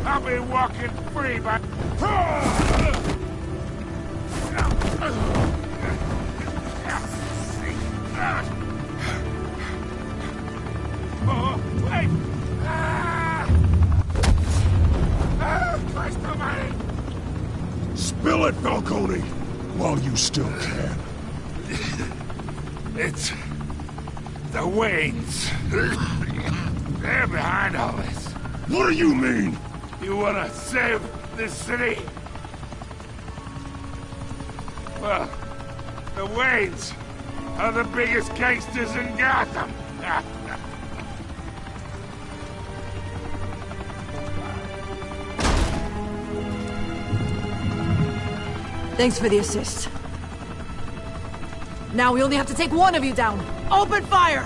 I'll be walking free by... Oh, wait! Christ almighty! Spill it, Falcone, while you still can. It's... the Waynes. They're behind all this. What do you mean? You wanna save this city? Well, the Waynes are the biggest gangsters in Gotham. Thanks for the assist. Now we only have to take one of you down. Open fire!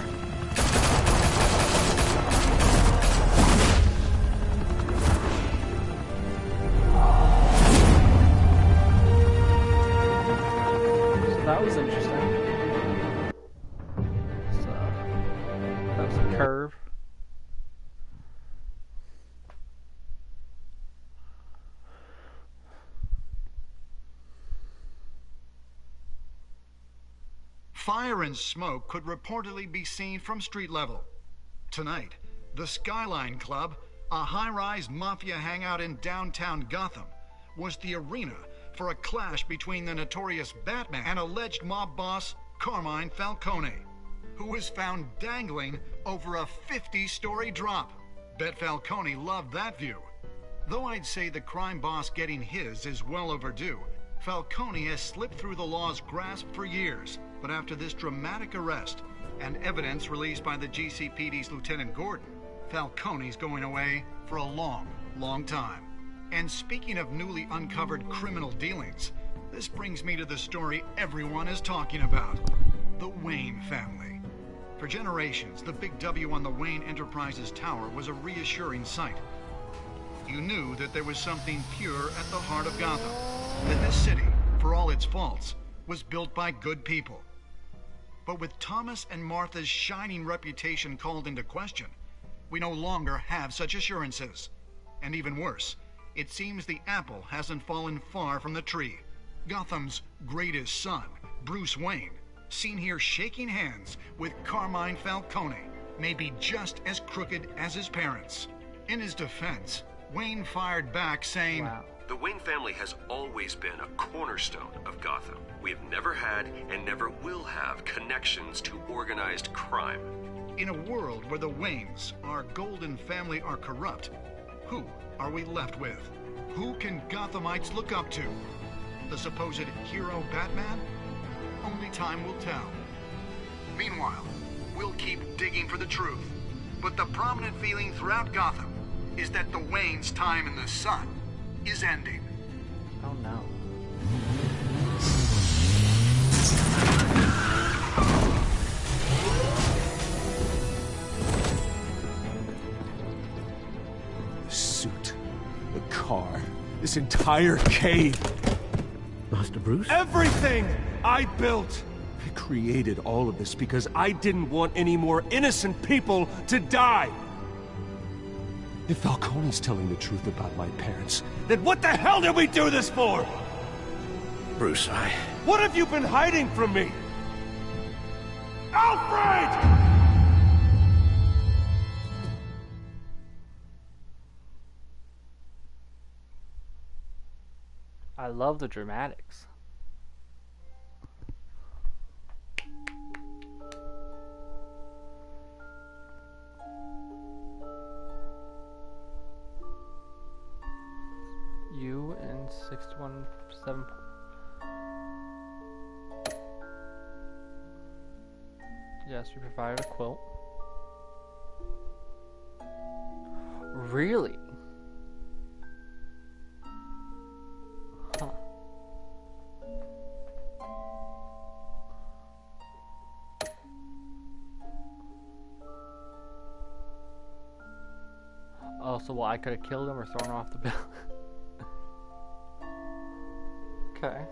That was interesting. So, that was a curve. Fire and smoke could reportedly be seen from street level. Tonight, the Skyline Club, a high-rise mafia hangout in downtown Gotham, was the arena for a clash between the notorious Batman and alleged mob boss Carmine Falcone, who was found dangling over a 50-story drop. Bet Falcone loved that view. Though I'd say the crime boss getting his is well overdue, Falcone has slipped through the law's grasp for years. But after this dramatic arrest and evidence released by the GCPD's Lieutenant Gordon, Falcone's going away for a long, long time. And speaking of newly uncovered criminal dealings, this brings me to the story everyone is talking about. The Wayne family. For generations, the big W on the Wayne Enterprises Tower was a reassuring sight. You knew that there was something pure at the heart of Gotham. That this city, for all its faults, was built by good people. But with Thomas and Martha's shining reputation called into question, we no longer have such assurances. And even worse, it seems the apple hasn't fallen far from the tree. Gotham's greatest son, Bruce Wayne, seen here shaking hands with Carmine Falcone, may be just as crooked as his parents. In his defense, Wayne fired back saying, Wow. The Wayne family has always been a cornerstone of Gotham. We have never had and never will have connections to organized crime. In a world where the Waynes, our golden family, are corrupt, who are we left with? Who can Gothamites look up to? The supposed hero Batman? Only time will tell. Meanwhile, we'll keep digging for the truth. But the prominent feeling throughout Gotham is that the Waynes' time in the sun is ending. Oh no. The suit, the car, this entire cave. Master Bruce? Everything I built! I created all of this because I didn't want any more innocent people to die! If Falcone's telling the truth about my parents, then what the hell did we do this for? Bruce, What have you been hiding from me? Alfred! I love the dramatics. You and 617. Yes, we provided a quilt. Really? Huh. Oh, also why I could have killed him or thrown him off the building. Okay.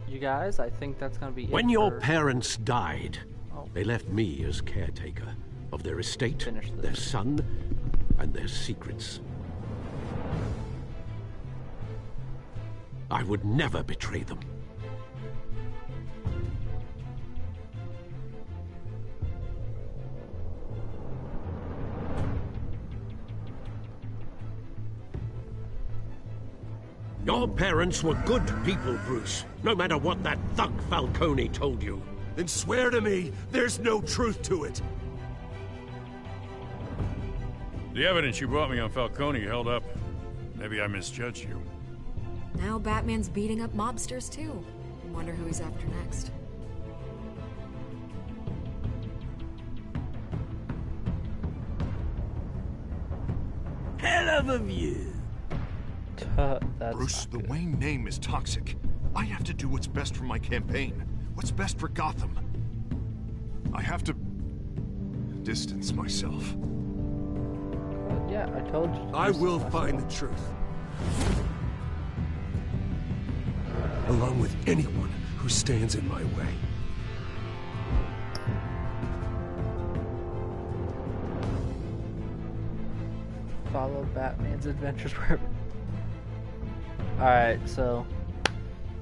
You guys, I think that's gonna be it. When your parents died, they left me as caretaker of their estate, their son, and their secrets. I would never betray them. Your parents were good people, Bruce, no matter what that thug Falcone told you. Then swear to me there's no truth to it. The evidence you brought me on Falcone held up. Maybe I misjudged you. Now Batman's beating up mobsters, too. Wonder who he's after next. Hell of a view. Bruce, the Wayne name is toxic. I have to do what's best for my campaign. What's best for Gotham. I have to distance myself. Yeah, I told you. I will find the truth. Along with anyone who stands in my way. Follow Batman's adventures wherever. Alright, so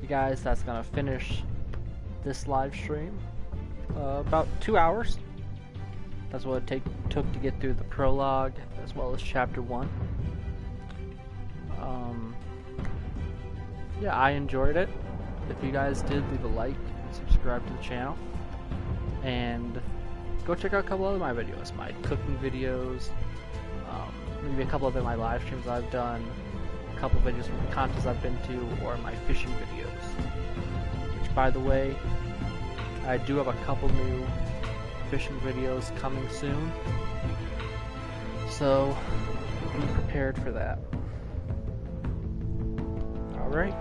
you guys, that's gonna finish this live stream. About 2 hours. That's what it took to get through the prologue as well as chapter 1. Yeah, I enjoyed it. If you guys did, leave a like and subscribe to the channel. And go check out a couple other of my videos, my cooking videos, maybe a couple of my live streams I've done, a couple of videos from the contests I've been to, or my fishing videos. Which, by the way, I do have a couple new fishing videos coming soon, so be prepared for that. Alright.